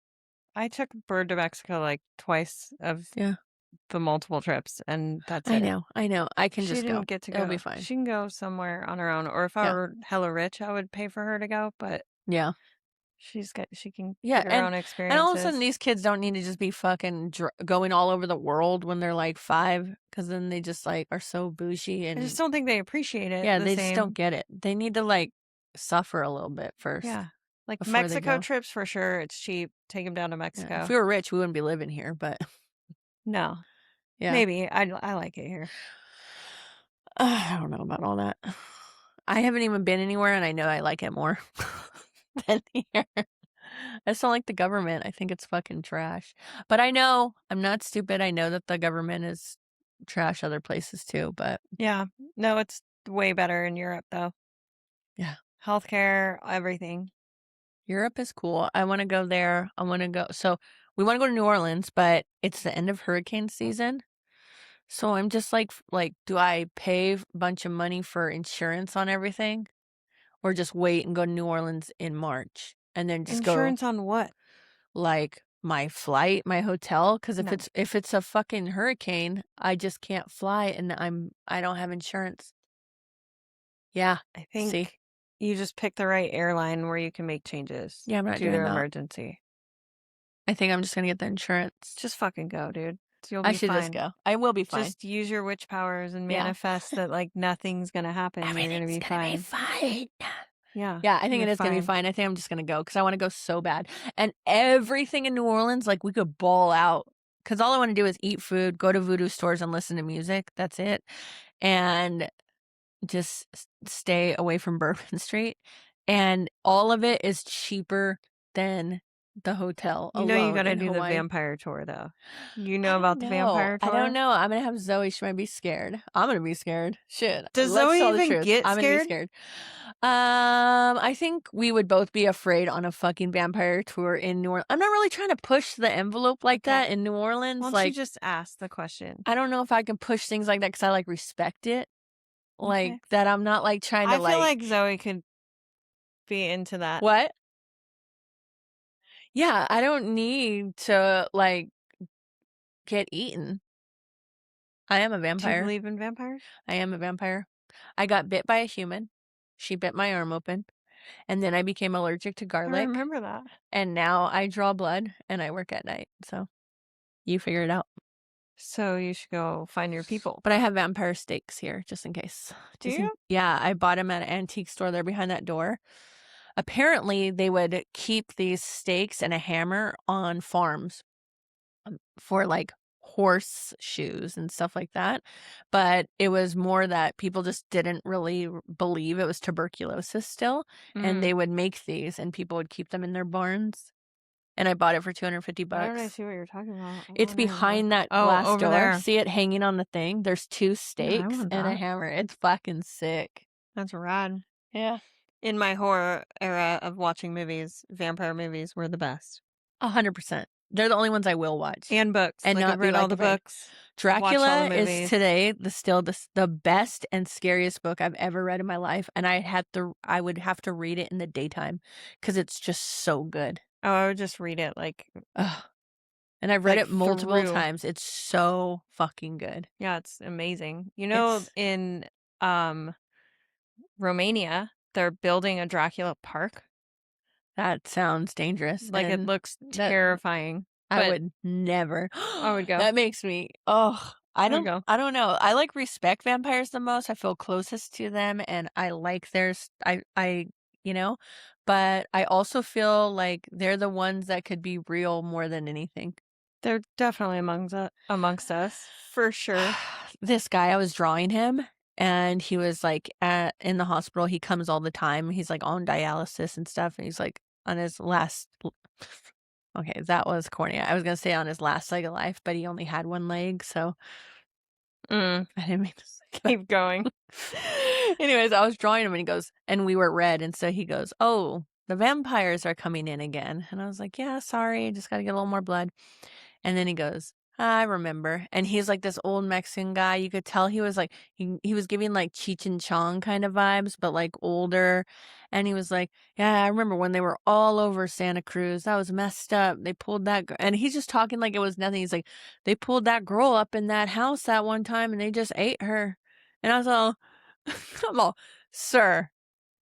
Speaker 1: I took Bird to Mexico, like, twice of
Speaker 2: Yeah.
Speaker 1: the multiple trips, and that's
Speaker 2: I
Speaker 1: it.
Speaker 2: know, I know. I can
Speaker 1: She
Speaker 2: just go.
Speaker 1: didn't get to
Speaker 2: It'll be
Speaker 1: go.
Speaker 2: fine.
Speaker 1: She can go somewhere on her own, or if I
Speaker 2: Yeah.
Speaker 1: were hella rich, I would pay for her to go, but
Speaker 2: Yeah.
Speaker 1: she can
Speaker 2: Yeah,
Speaker 1: get her own
Speaker 2: and all of a sudden,
Speaker 1: experiences.
Speaker 2: these kids don't need to just be fucking going all over the world when they're, like, 5, because then they just, like, are so bougie
Speaker 1: I just
Speaker 2: and
Speaker 1: don't think they appreciate it
Speaker 2: yeah,
Speaker 1: the
Speaker 2: they just don't
Speaker 1: same.
Speaker 2: get it. They need to, like, suffer a little bit first
Speaker 1: Yeah. Like,
Speaker 2: before they
Speaker 1: Mexico
Speaker 2: go.
Speaker 1: trips for sure, it's cheap. Take them down to
Speaker 2: Yeah, if
Speaker 1: Mexico.
Speaker 2: we were rich, we wouldn't be living here, but
Speaker 1: No.
Speaker 2: yeah.
Speaker 1: Maybe. I like it here.
Speaker 2: I don't know about all that. I haven't even been anywhere, and I know I like it more than here. I just don't like the government. I think it's fucking trash. But I know I'm not stupid. I know that the government is trash other places too, but
Speaker 1: Yeah. No, it's way better in Europe, though.
Speaker 2: yeah.
Speaker 1: Healthcare, everything.
Speaker 2: Europe is cool. I wanna go there. I wanna go so we wanna go to New Orleans, but it's the end of hurricane season. So I'm just like, do I pay a bunch of money for insurance on everything or just wait and go to New Orleans in March and then just go
Speaker 1: Insurance on what?
Speaker 2: like my flight, my hotel? Because
Speaker 1: No.
Speaker 2: if it's a fucking hurricane, I just can't fly and I don't have insurance. Yeah.
Speaker 1: I
Speaker 2: See?
Speaker 1: think you just pick the right airline where you can make changes
Speaker 2: Yeah, I'm not
Speaker 1: due to
Speaker 2: doing that.
Speaker 1: emergency.
Speaker 2: I think I'm just gonna get the insurance.
Speaker 1: Just fucking go, dude. You'll
Speaker 2: I
Speaker 1: be
Speaker 2: should just
Speaker 1: fine.
Speaker 2: go. I will be fine.
Speaker 1: Just use your witch powers and
Speaker 2: Yeah.
Speaker 1: manifest that like nothing's gonna happen. You're gonna
Speaker 2: Everything's
Speaker 1: be
Speaker 2: gonna be
Speaker 1: fine.
Speaker 2: fine.
Speaker 1: Yeah,
Speaker 2: Yeah, I think
Speaker 1: you're
Speaker 2: it is gonna be
Speaker 1: fine.
Speaker 2: fine. I think I'm just gonna go because I wanna go so bad. And everything in New Orleans, like, we could ball out because all I wanna do is eat food, go to voodoo stores, and listen to music. That's it. And just stay away from Bourbon Street. And all of it is cheaper than the hotel
Speaker 1: You know you
Speaker 2: alone
Speaker 1: gotta
Speaker 2: in
Speaker 1: do the
Speaker 2: Hawaii.
Speaker 1: vampire tour though. You
Speaker 2: I
Speaker 1: know
Speaker 2: don't
Speaker 1: about the
Speaker 2: know.
Speaker 1: vampire
Speaker 2: I don't
Speaker 1: tour?
Speaker 2: know. I'm gonna have Zoe. She might be scared. I'm gonna be scared. Shit.
Speaker 1: Does
Speaker 2: Let's
Speaker 1: Zoe
Speaker 2: tell the
Speaker 1: even
Speaker 2: truth.
Speaker 1: get
Speaker 2: I'm gonna be
Speaker 1: scared?
Speaker 2: scared. I think we would both be afraid on a fucking vampire tour in New Orleans. I'm not really trying to push the envelope like
Speaker 1: Okay.
Speaker 2: that in New
Speaker 1: Why
Speaker 2: Orleans.
Speaker 1: don't you
Speaker 2: Like,
Speaker 1: just ask the question?
Speaker 2: I don't know if I can push things like that because I like respect it. Like
Speaker 1: Okay.
Speaker 2: that. I'm not like trying to
Speaker 1: I feel
Speaker 2: like
Speaker 1: like Zoe could be into that.
Speaker 2: what? Yeah, I don't need to like get eaten. I am a
Speaker 1: Do you
Speaker 2: vampire.
Speaker 1: believe in vampires?
Speaker 2: I am a vampire. I got bit by a human. She bit my arm open, and then I became allergic to
Speaker 1: I
Speaker 2: garlic,
Speaker 1: remember that.
Speaker 2: and now I draw blood and I work at night. So you figure it out.
Speaker 1: So you should go find your people.
Speaker 2: But I have vampire steaks here just in case.
Speaker 1: Do you?
Speaker 2: Yeah, I bought them at an antique store there behind that door. Apparently, they would keep these steaks and a hammer on farms for like horse shoes and stuff like that. But it was more that people just didn't really believe it was tuberculosis still. And
Speaker 1: Mm.
Speaker 2: they would make these and people would keep them in their barns. And I bought it for 250
Speaker 1: Why don't I
Speaker 2: bucks.
Speaker 1: see what you're talking about? I
Speaker 2: It's
Speaker 1: wanna look.
Speaker 2: behind that
Speaker 1: Oh,
Speaker 2: glass
Speaker 1: over
Speaker 2: door.
Speaker 1: there.
Speaker 2: See it hanging on the thing? There's 2
Speaker 1: Yeah, I
Speaker 2: steaks
Speaker 1: want
Speaker 2: and a
Speaker 1: that.
Speaker 2: hammer. It's fucking sick.
Speaker 1: That's rad.
Speaker 2: Yeah.
Speaker 1: In my horror era of watching movies, vampire movies were the best.
Speaker 2: 100%. They're the only ones I will watch
Speaker 1: And books.
Speaker 2: and
Speaker 1: Like I've
Speaker 2: not be,
Speaker 1: read all
Speaker 2: like,
Speaker 1: the
Speaker 2: afraid.
Speaker 1: books. I've watched all the
Speaker 2: Dracula is
Speaker 1: movies.
Speaker 2: today the best and scariest book I've ever read in my life, and I would have to read it in the daytime because it's just so good.
Speaker 1: Oh, I would just read it like
Speaker 2: Ugh. And I've read
Speaker 1: like
Speaker 2: it multiple
Speaker 1: through.
Speaker 2: times. It's so fucking good.
Speaker 1: Yeah, it's amazing. You know,
Speaker 2: It's
Speaker 1: in um Romania, they're building a Dracula park.
Speaker 2: that sounds dangerous,
Speaker 1: Like it
Speaker 2: and
Speaker 1: looks
Speaker 2: that
Speaker 1: terrifying,
Speaker 2: I
Speaker 1: but
Speaker 2: would never.
Speaker 1: I would go.
Speaker 2: That makes me oh,
Speaker 1: I would go.
Speaker 2: I don't know. I, like, respect vampires the most. I feel closest to them, and I like theirs you know, but I also feel like they're the ones that could be real more than anything.
Speaker 1: They're definitely amongst us for sure.
Speaker 2: This guy, I was drawing him, and he was, like, in the hospital. He comes all the time. He's, like, on dialysis and stuff, and he's, like, on his last okay, that was corny. I was gonna say on his last leg of life, but he only had 1 leg, so
Speaker 1: Mm,
Speaker 2: I didn't mean to say that.
Speaker 1: keep going.
Speaker 2: Anyways, I was drawing him and he goes and we were red, and so he goes, "Oh, the vampires are coming in again." And I was like, "Yeah, sorry, just gotta get a little more blood." And then he goes, "I remember." And he's like this old Mexican guy. You could tell he was like he was giving like Cheech and Chong kind of vibes, but like older. And he was like, "Yeah, I remember when they were all over Santa Cruz. That was messed up. They pulled that and he's just talking like it was nothing. He's like, "They pulled that girl up in that house that one time and they just ate her." And I was all, "Come on, sir.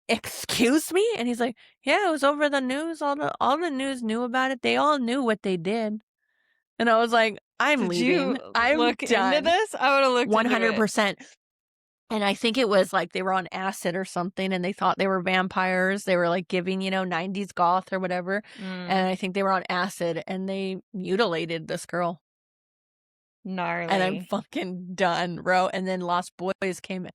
Speaker 2: Excuse me?" And he's like, "Yeah, it was over the news. All the news knew about it. They all knew what they did." And I was like, "I'm
Speaker 1: Did you
Speaker 2: leaving. I'm
Speaker 1: look into
Speaker 2: done."
Speaker 1: this? I would have looked into it.
Speaker 2: 100%. And I think it was like they were on acid or something and they thought they were vampires. They were like giving, 90s goth or whatever.
Speaker 1: Mm,
Speaker 2: And I think they were on acid and they mutilated this girl. And I'm
Speaker 1: gnarly.
Speaker 2: fucking done, bro. And then Lost Boys came.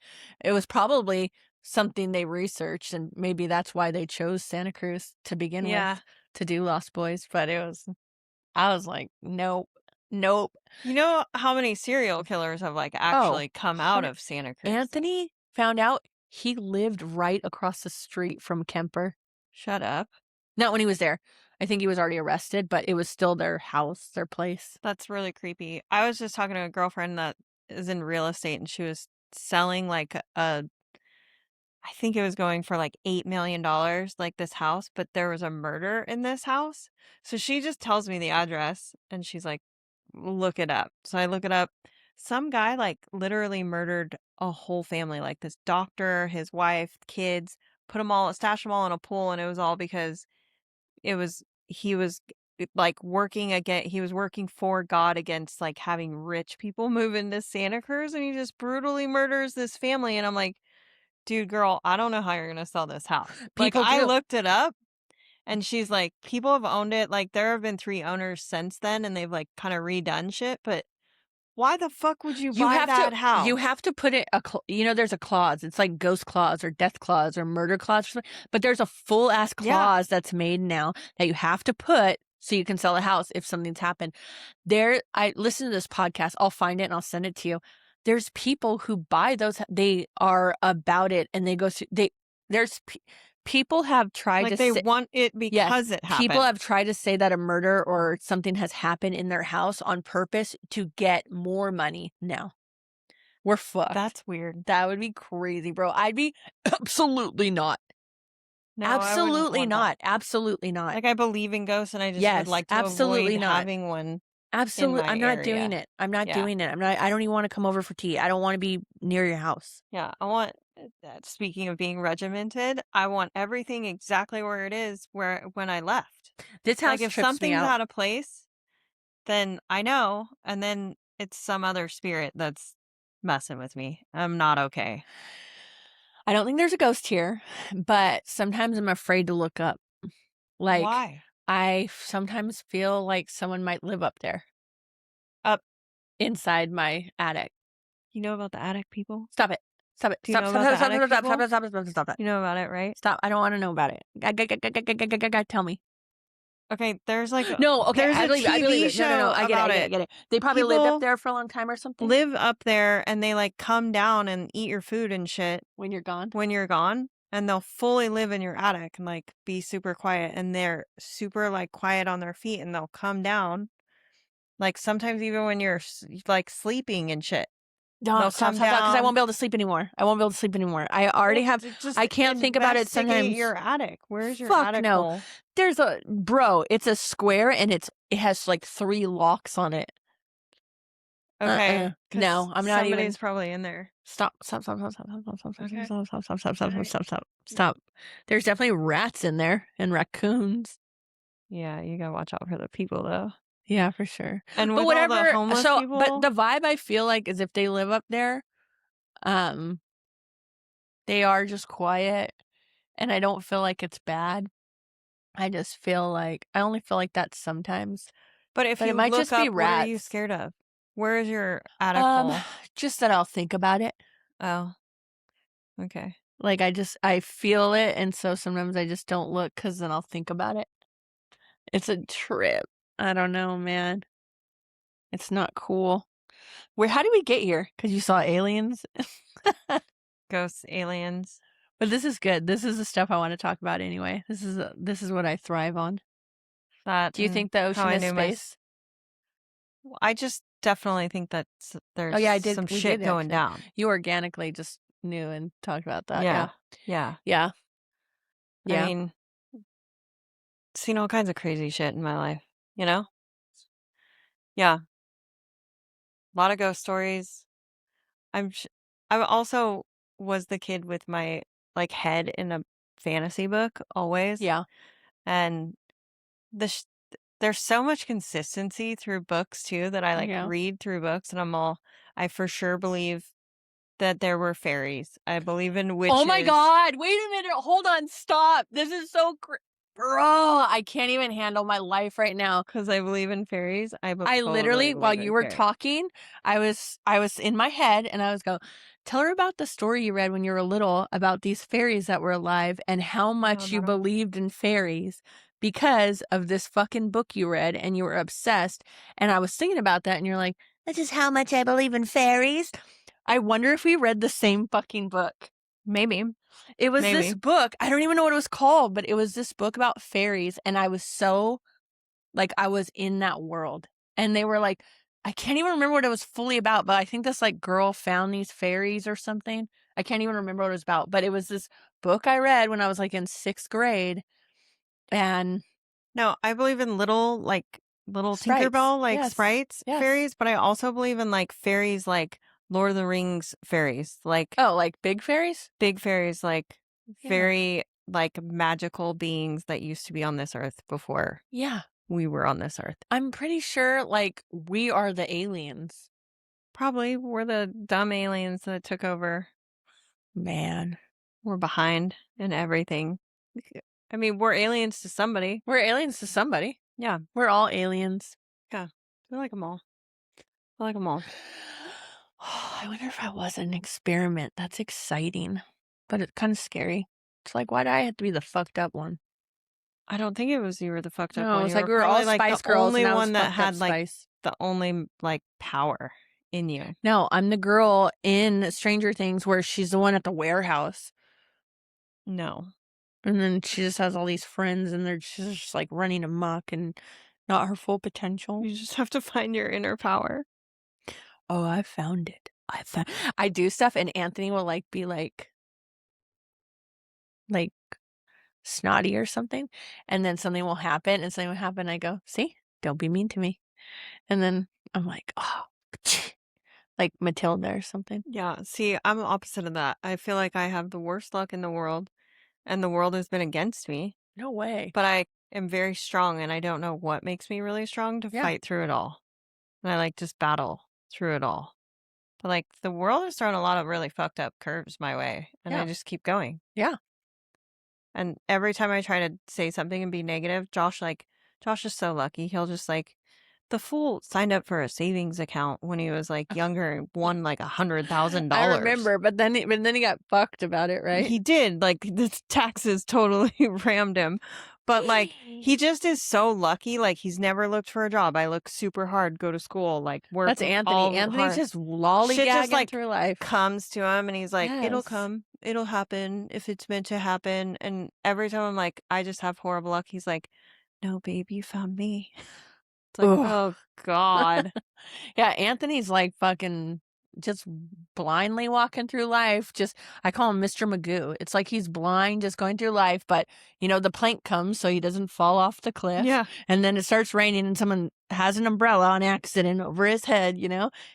Speaker 2: It was probably something they researched, and maybe that's why they chose Santa Cruz to begin
Speaker 1: Yeah.
Speaker 2: with to do Lost Boys. But I was like, nope, nope.
Speaker 1: You know how many serial killers have like
Speaker 2: Oh,
Speaker 1: actually come out
Speaker 2: hun
Speaker 1: of Santa Cruz?
Speaker 2: Anthony found out he lived right across the street from Kemper.
Speaker 1: Shut up.
Speaker 2: Not when he was there. I think he was already arrested, but it was still their house, their place.
Speaker 1: That's really creepy. I was just talking to a girlfriend that is in real estate and she was selling like a I think it was going for like $8 million, like this house, but there was a murder in this house. So she just tells me the address and she's like, look it up. So I look it up. Some guy like literally murdered a whole family, like this doctor, his wife, kids, stashed them all in a pool. And it was all because he was like he was working for God against like having rich people move into Santa Cruz and he just brutally murders this family. And I'm like, dude, girl, I don't know how you're gonna sell this house. Like,
Speaker 2: People
Speaker 1: I
Speaker 2: do.
Speaker 1: looked it up and she's like, people have owned it. Like, there have been 3 owners since then and they've like kind of redone shit, but why the fuck would you buy that
Speaker 2: You
Speaker 1: house?
Speaker 2: have to put it there's a clause. It's like ghost clause or death clause or murder clause or something, but there's a full ass
Speaker 1: Yeah.
Speaker 2: clause that's made now that you have to put so you can sell a house if something's happened. I listen to this podcast. I'll find it and I'll send it to you. There's people who buy those. They are about it and they go through. There's people have tried
Speaker 1: Like
Speaker 2: to
Speaker 1: they
Speaker 2: say
Speaker 1: want it
Speaker 2: yes,
Speaker 1: because it
Speaker 2: people
Speaker 1: happened.
Speaker 2: have tried to say that a murder or something has happened in their house on purpose to get more money now. We're fucked.
Speaker 1: That's weird.
Speaker 2: That would be crazy, bro. I'd be absolutely not.
Speaker 1: No, I wouldn't
Speaker 2: Absolutely
Speaker 1: want that.
Speaker 2: not. Absolutely not.
Speaker 1: Like, I believe in ghosts and I just would
Speaker 2: Yes,
Speaker 1: like to avoid
Speaker 2: absolutely not.
Speaker 1: having one in
Speaker 2: Absolutely,
Speaker 1: my
Speaker 2: I'm not doing
Speaker 1: area.
Speaker 2: it. I'm not
Speaker 1: Yeah.
Speaker 2: doing it. I don't even wanna come over for tea. I don't wanna be near your house.
Speaker 1: Yeah, I want speaking of being regimented, I want everything exactly where it is where when I left.
Speaker 2: This
Speaker 1: Like
Speaker 2: house
Speaker 1: if
Speaker 2: trips me
Speaker 1: something's
Speaker 2: out.
Speaker 1: out of place, then I know, and then it's some other spirit that's messing with me. I'm not okay.
Speaker 2: I don't think there's a ghost here, but sometimes I'm afraid to look up. Like,
Speaker 1: Why?
Speaker 2: I sometimes feel like someone might live up there
Speaker 1: Up,
Speaker 2: inside my attic.
Speaker 1: you know about the attic people?
Speaker 2: Stop it. Stop it.
Speaker 1: Do you
Speaker 2: Stop,
Speaker 1: know
Speaker 2: stop,
Speaker 1: about the
Speaker 2: stop, stop,
Speaker 1: attic
Speaker 2: stop, stop,
Speaker 1: people?
Speaker 2: stop, stop, stop, stop, stop it.
Speaker 1: You know about it, right?
Speaker 2: Stop. I don't wanna know about it. Tell me.
Speaker 1: Okay,
Speaker 2: No, okay,
Speaker 1: there's a
Speaker 2: I believe
Speaker 1: TV
Speaker 2: it. No, no, no,
Speaker 1: show
Speaker 2: I get it, I
Speaker 1: about
Speaker 2: get it, I
Speaker 1: it.
Speaker 2: get it. They probably lived up
Speaker 1: People
Speaker 2: there for a long time or something
Speaker 1: live up there and they like come down and eat your food and shit
Speaker 2: when you're gone.
Speaker 1: when you're gone, and they'll fully live in your attic and like be super quiet, and they're super like quiet on their feet and they'll come down like sometimes even when you're like sleeping and shit.
Speaker 2: No,
Speaker 1: They'll
Speaker 2: stop,
Speaker 1: come
Speaker 2: stop, stop, because I
Speaker 1: down.
Speaker 2: won't be able to sleep anymore. I won't be able to sleep anymore. I already
Speaker 1: Well,
Speaker 2: have
Speaker 1: just
Speaker 2: I can't think about it
Speaker 1: investigate
Speaker 2: sometimes.
Speaker 1: your attic. Where's your
Speaker 2: Fuck
Speaker 1: attic
Speaker 2: no.
Speaker 1: hole?
Speaker 2: There's a bro, it's a square and it has like 3 locks on it.
Speaker 1: Okay, because
Speaker 2: No, I'm not even.
Speaker 1: somebody's probably in there.
Speaker 2: Stop, stop, stop, stop, stop, stop, stop, stop,
Speaker 1: Okay,
Speaker 2: stop, stop, stop, stop,
Speaker 1: all
Speaker 2: stop, stop,
Speaker 1: right.
Speaker 2: stop, stop, stop. There's definitely rats in there and raccoons.
Speaker 1: Yeah, you gotta watch out for the people though.
Speaker 2: Yeah, for sure.
Speaker 1: And
Speaker 2: But
Speaker 1: with all the
Speaker 2: whatever.
Speaker 1: homeless
Speaker 2: So, but
Speaker 1: people,
Speaker 2: the vibe I feel like is if they live up there, um, they are just quiet, and I don't feel like it's bad. I just feel like I only feel like that sometimes,
Speaker 1: but if
Speaker 2: but it
Speaker 1: you
Speaker 2: might
Speaker 1: look
Speaker 2: just be
Speaker 1: up, what are you
Speaker 2: rats.
Speaker 1: scared of? Where is your attic
Speaker 2: Um,
Speaker 1: hole?
Speaker 2: just that I'll think about it.
Speaker 1: Oh, okay.
Speaker 2: Like I feel it, and so sometimes I just don't look because then I'll think about it. It's a trip. I don't know, man. It's not cool. How did we get here? Because you saw aliens?
Speaker 1: Ghosts, aliens,
Speaker 2: But this is good. This is the stuff I want to talk about anyway. This is what I thrive on.
Speaker 1: that,
Speaker 2: Do you
Speaker 1: and
Speaker 2: think the
Speaker 1: how
Speaker 2: ocean
Speaker 1: I
Speaker 2: is
Speaker 1: knew my.
Speaker 2: space?
Speaker 1: I just definitely think that
Speaker 2: Oh
Speaker 1: there's
Speaker 2: yeah,
Speaker 1: some
Speaker 2: we
Speaker 1: shit
Speaker 2: did
Speaker 1: going
Speaker 2: actually.
Speaker 1: down.
Speaker 2: You organically just knew and talked about that. Yeah.
Speaker 1: Yeah, yeah.
Speaker 2: Yeah.
Speaker 1: I
Speaker 2: Yeah.
Speaker 1: mean, seen all kinds of crazy shit in my life. You know? Yeah, a lot of ghost stories. I'm. I also was the kid with my like head in a fantasy book always,
Speaker 2: Yeah.
Speaker 1: and the sh- there's so much consistency through books too that I like
Speaker 2: Yeah.
Speaker 1: read through books and I'm all I for sure believe that there were fairies. I believe in
Speaker 2: Oh my
Speaker 1: witches
Speaker 2: god, wait a minute, hold on, stop. This is so bro, I can't even handle my life right now.
Speaker 1: because I believe in fairies.
Speaker 2: I
Speaker 1: Totally
Speaker 2: literally, while
Speaker 1: believe
Speaker 2: you
Speaker 1: in
Speaker 2: were
Speaker 1: fairies.
Speaker 2: talking, I was in my head and I was going, tell her about the story you read when you were little about these fairies that were alive and how
Speaker 1: No,
Speaker 2: much you
Speaker 1: not at all.
Speaker 2: believed in fairies because of this fucking book you read and you were obsessed. And I was thinking about that and you're like, that's just how much I believe in fairies. I wonder if we read the same fucking book.
Speaker 1: Maybe,
Speaker 2: It was this
Speaker 1: maybe.
Speaker 2: book. I don't even know what it was called, but it was this book about fairies. And I was so like, I was in that world. And they were like, I can't even remember what it was fully about, but I think this like girl found these fairies or something. I can't even remember what it was about, but it was this book I read when I was like in 6th grade and
Speaker 1: No, I believe in little
Speaker 2: sprites.
Speaker 1: Tinkerbell like
Speaker 2: Yes.
Speaker 1: sprites
Speaker 2: Yes.
Speaker 1: fairies, but I also believe in like fairies like Lord of the Rings fairies, like
Speaker 2: Oh, like big fairies?
Speaker 1: big fairies, like
Speaker 2: Yeah.
Speaker 1: very like magical beings that used to be on this earth before
Speaker 2: Yeah.
Speaker 1: we were on this earth.
Speaker 2: I'm pretty sure like we are the aliens.
Speaker 1: Probably we're the dumb aliens that took over.
Speaker 2: Man.
Speaker 1: We're behind in everything. I mean, we're aliens to somebody.
Speaker 2: We're aliens to somebody.
Speaker 1: Yeah,
Speaker 2: We're all aliens.
Speaker 1: yeah. I like them all. I like them all.
Speaker 2: I wonder if I was an experiment. That's exciting, but it's kind of scary. It's like, why do I have to be the fucked up one?
Speaker 1: I don't think it was you were the fucked up
Speaker 2: No,
Speaker 1: one.
Speaker 2: it's
Speaker 1: You
Speaker 2: like
Speaker 1: were
Speaker 2: we were all
Speaker 1: probably like the
Speaker 2: Spice Girls,
Speaker 1: only
Speaker 2: and I was
Speaker 1: one that
Speaker 2: fucked up
Speaker 1: had like
Speaker 2: Spice.
Speaker 1: the only like power in you.
Speaker 2: No, I'm the girl in Stranger Things where she's the one at the warehouse,
Speaker 1: No.
Speaker 2: and then she just has all these friends, and she's just like running amok and not her full potential.
Speaker 1: You just have to find your inner power.
Speaker 2: Oh, I found it. I do stuff, and Anthony will like be like snotty or something, and then something will happen, and something will happen. I go, see, don't be mean to me, and then I'm like, oh, like Matilda or something.
Speaker 1: Yeah, see, I'm the opposite of that. I feel like I have the worst luck in the world and the world has been against me,
Speaker 2: No way.
Speaker 1: but I am very strong and I don't know what makes me really strong to
Speaker 2: Yeah,
Speaker 1: fight through it all. And I like just battle through it all. But like the world has thrown a lot of really fucked up curves my way and I
Speaker 2: yeah,
Speaker 1: just keep going.
Speaker 2: yeah.
Speaker 1: And every time I try to say something and be negative, Josh is so lucky. He'll just like the fool signed up for a savings account when he was like younger and won like
Speaker 2: I
Speaker 1: $100,000.
Speaker 2: remember, but then he got fucked about it, right?
Speaker 1: He did, like the taxes totally rammed him. But like he just is so lucky. Like he's never looked for a job. I look super hard, go to school, like work
Speaker 2: That's Anthony.
Speaker 1: all
Speaker 2: Anthony's
Speaker 1: hard.
Speaker 2: just
Speaker 1: Shit just
Speaker 2: lollygagging
Speaker 1: like
Speaker 2: through life.
Speaker 1: comes to him and he's like, it'll
Speaker 2: Yes.
Speaker 1: come, it'll happen if it's meant to happen. And every time I'm like, I just have horrible luck, he's like, no, babe, you found me. It's like,
Speaker 2: Ugh.
Speaker 1: oh God.
Speaker 2: Yeah, Anthony's like fucking just blindly walking through life. I call him Mr. Magoo. It's like he's blind, just going through life, but the plank comes so he doesn't fall off the cliff.
Speaker 1: Yeah.
Speaker 2: And then it starts raining and someone has an umbrella on accident over his head,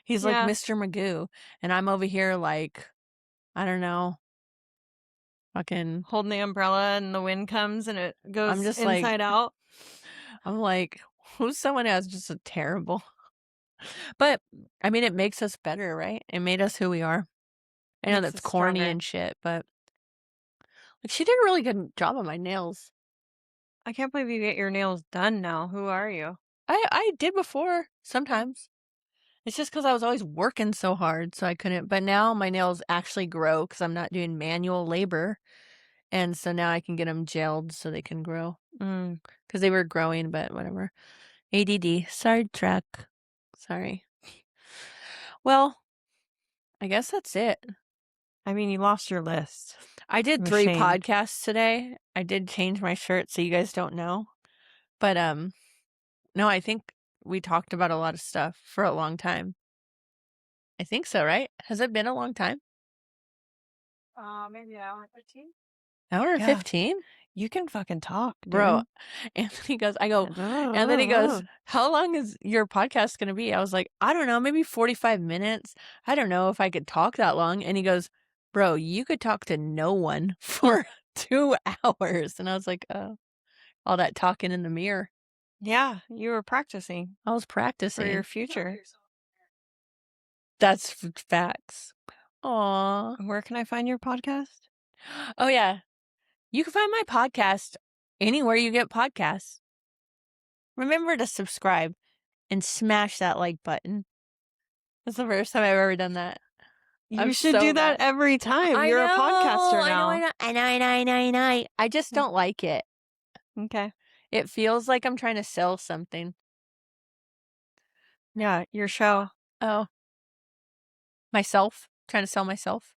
Speaker 2: He's like
Speaker 1: Yeah.
Speaker 2: Mr. Magoo. And I'm over here like, I don't know, fucking,
Speaker 1: Holding the umbrella and the wind comes and it
Speaker 2: I'm
Speaker 1: goes
Speaker 2: just like,
Speaker 1: inside out.
Speaker 2: I'm like, who's someone who has just a terrible. But I mean, it makes us better, right? It made us who we are. I know
Speaker 1: Makes
Speaker 2: that's
Speaker 1: us
Speaker 2: corny
Speaker 1: stronger.
Speaker 2: and shit, but like she did a really good job on my nails.
Speaker 1: I can't believe you get your nails done now. Who are you?
Speaker 2: I did before sometimes. It's just because I was always working so hard, so I couldn't. But now my nails actually grow because I'm not doing manual labor, and so now I can get them gelled so they can grow. Because they were growing, but whatever. ADD. Sidetrack. Sorry. Well, I guess that's it.
Speaker 1: I mean, you lost your list.
Speaker 2: I did
Speaker 1: I'm
Speaker 2: 3
Speaker 1: ashamed.
Speaker 2: podcasts today. I did change my shirt so you guys don't know. But no, I think we talked about a lot of stuff for a long time. I think so, right? Has it been a long time?
Speaker 3: Maybe an hour and 15.
Speaker 2: Hour and
Speaker 1: Yeah.
Speaker 2: 15?
Speaker 1: You can fucking talk, dude.
Speaker 2: Bro, Anthony goes, Anthony goes, how long is your podcast going to be? I was like, I don't know, maybe 45 minutes. I don't know if I could talk that long. And he goes, bro, you could talk to no one for 2 hours. And I was like, oh, all that talking in the mirror.
Speaker 1: Yeah, you were practicing
Speaker 2: I was
Speaker 1: for
Speaker 2: practicing.
Speaker 1: your future.
Speaker 2: That's facts. Aw.
Speaker 1: Where can I find your podcast?
Speaker 2: Oh, yeah. You can find my podcast anywhere you get podcasts. Remember to subscribe and smash that like button. That's the first time I've ever done that.
Speaker 1: You should do that every time. You're a podcaster now.
Speaker 2: I know. I just don't like it.
Speaker 1: Okay.
Speaker 2: It feels like I'm trying to sell something.
Speaker 1: Yeah, your show.
Speaker 2: Oh. Myself? Trying to sell myself?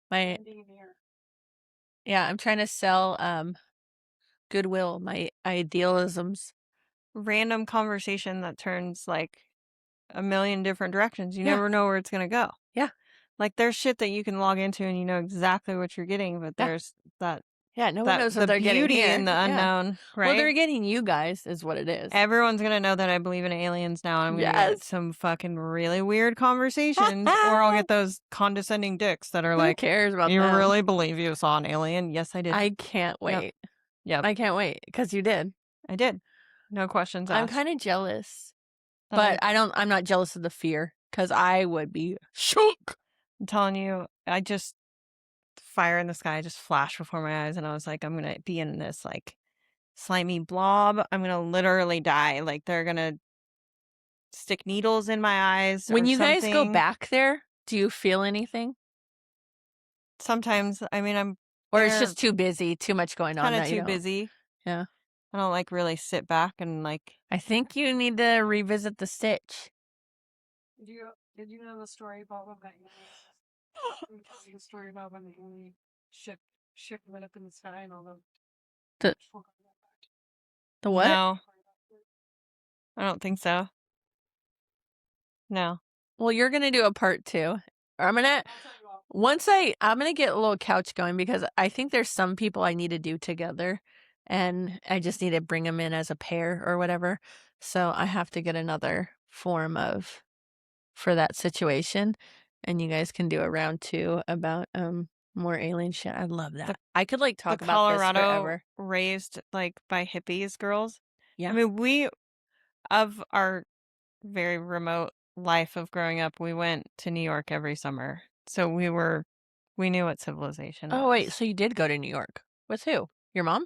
Speaker 2: Yeah, I'm trying to sell goodwill, my idealisms.
Speaker 1: Random conversation that turns like a million different directions. You
Speaker 2: Yeah.
Speaker 1: never know where it's going to go.
Speaker 2: Yeah.
Speaker 1: Like there's shit that you can log into and you know exactly what you're getting, but
Speaker 2: Yeah.
Speaker 1: there's that.
Speaker 2: Yeah, no one knows what they're getting
Speaker 1: beauty
Speaker 2: here.
Speaker 1: in the unknown, right?
Speaker 2: Well, they're getting you guys is what it is.
Speaker 1: Everyone's going to know that I believe in aliens now. I'm going to get some fucking really weird conversations, or I'll get those condescending dicks that are
Speaker 2: Who
Speaker 1: like,
Speaker 2: cares about
Speaker 1: you
Speaker 2: them?
Speaker 1: really believe you saw an alien? Yes, I did.
Speaker 2: I can't wait.
Speaker 1: Yep.
Speaker 2: I can't wait because you did.
Speaker 1: I did. No questions asked.
Speaker 2: I'm kind of jealous, but I'm not jealous of the fear because I would be shook.
Speaker 1: I'm telling you, I just fire in the sky just flashed before my eyes, and I was like, I'm gonna be in this like slimy blob. I'm gonna literally die. Like they're gonna stick needles in my eyes.
Speaker 2: When
Speaker 1: or
Speaker 2: you guys go
Speaker 1: something.
Speaker 2: back there, do you feel anything?
Speaker 1: Sometimes, I mean,
Speaker 2: or it's just too busy, too much going on.
Speaker 1: Kind of too busy.
Speaker 2: Yeah.
Speaker 1: I don't like really sit back and like.
Speaker 2: I think you need to revisit the Stitch.
Speaker 3: Did you know the story about when that the story about when the alien ship went up in the sky and all
Speaker 2: the what?
Speaker 1: No, I don't think so. No.
Speaker 2: Well, you're gonna do a part 2. I'm gonna get a little couch going because I think there's some people I need to do together, and I just need to bring them in as a pair or whatever. So I have to get another form for that situation, and you guys can do a round 2 about more alien shit. I love that. I could like talk about
Speaker 1: Colorado
Speaker 2: this forever.
Speaker 1: Raised like by hippies girls.
Speaker 2: Yeah.
Speaker 1: I mean, we of our very remote life of growing up, we went to New York every summer. So we knew what civilization was.
Speaker 2: Oh, wait, so you did go to New York. With who? Your mom?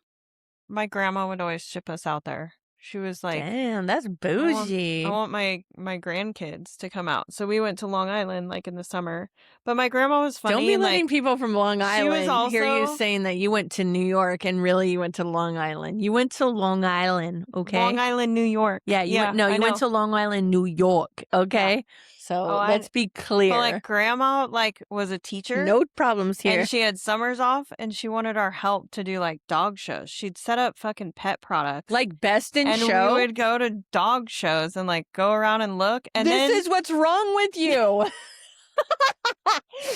Speaker 1: My grandma would always ship us out there. She was like,
Speaker 2: damn, that's bougie.
Speaker 1: I want my grandkids to come out. So we went to Long Island like in the summer. But my grandma was funny.
Speaker 2: Don't be letting
Speaker 1: like,
Speaker 2: people from Long Island hear you
Speaker 1: also-
Speaker 2: saying that you went to New York and really you went to Long Island. You went to Long Island, okay?
Speaker 1: Long Island, New York.
Speaker 2: Yeah, you went to Long Island, New York, okay? Yeah. So let's be clear.
Speaker 1: But like grandma like was a teacher.
Speaker 2: No problems here.
Speaker 1: And she had summers off and she wanted our help to do like dog shows. She'd set up fucking pet products.
Speaker 2: Like Best in
Speaker 1: and
Speaker 2: Show?
Speaker 1: And we would go to dog shows and like go around and look. And
Speaker 2: this is what's wrong with you.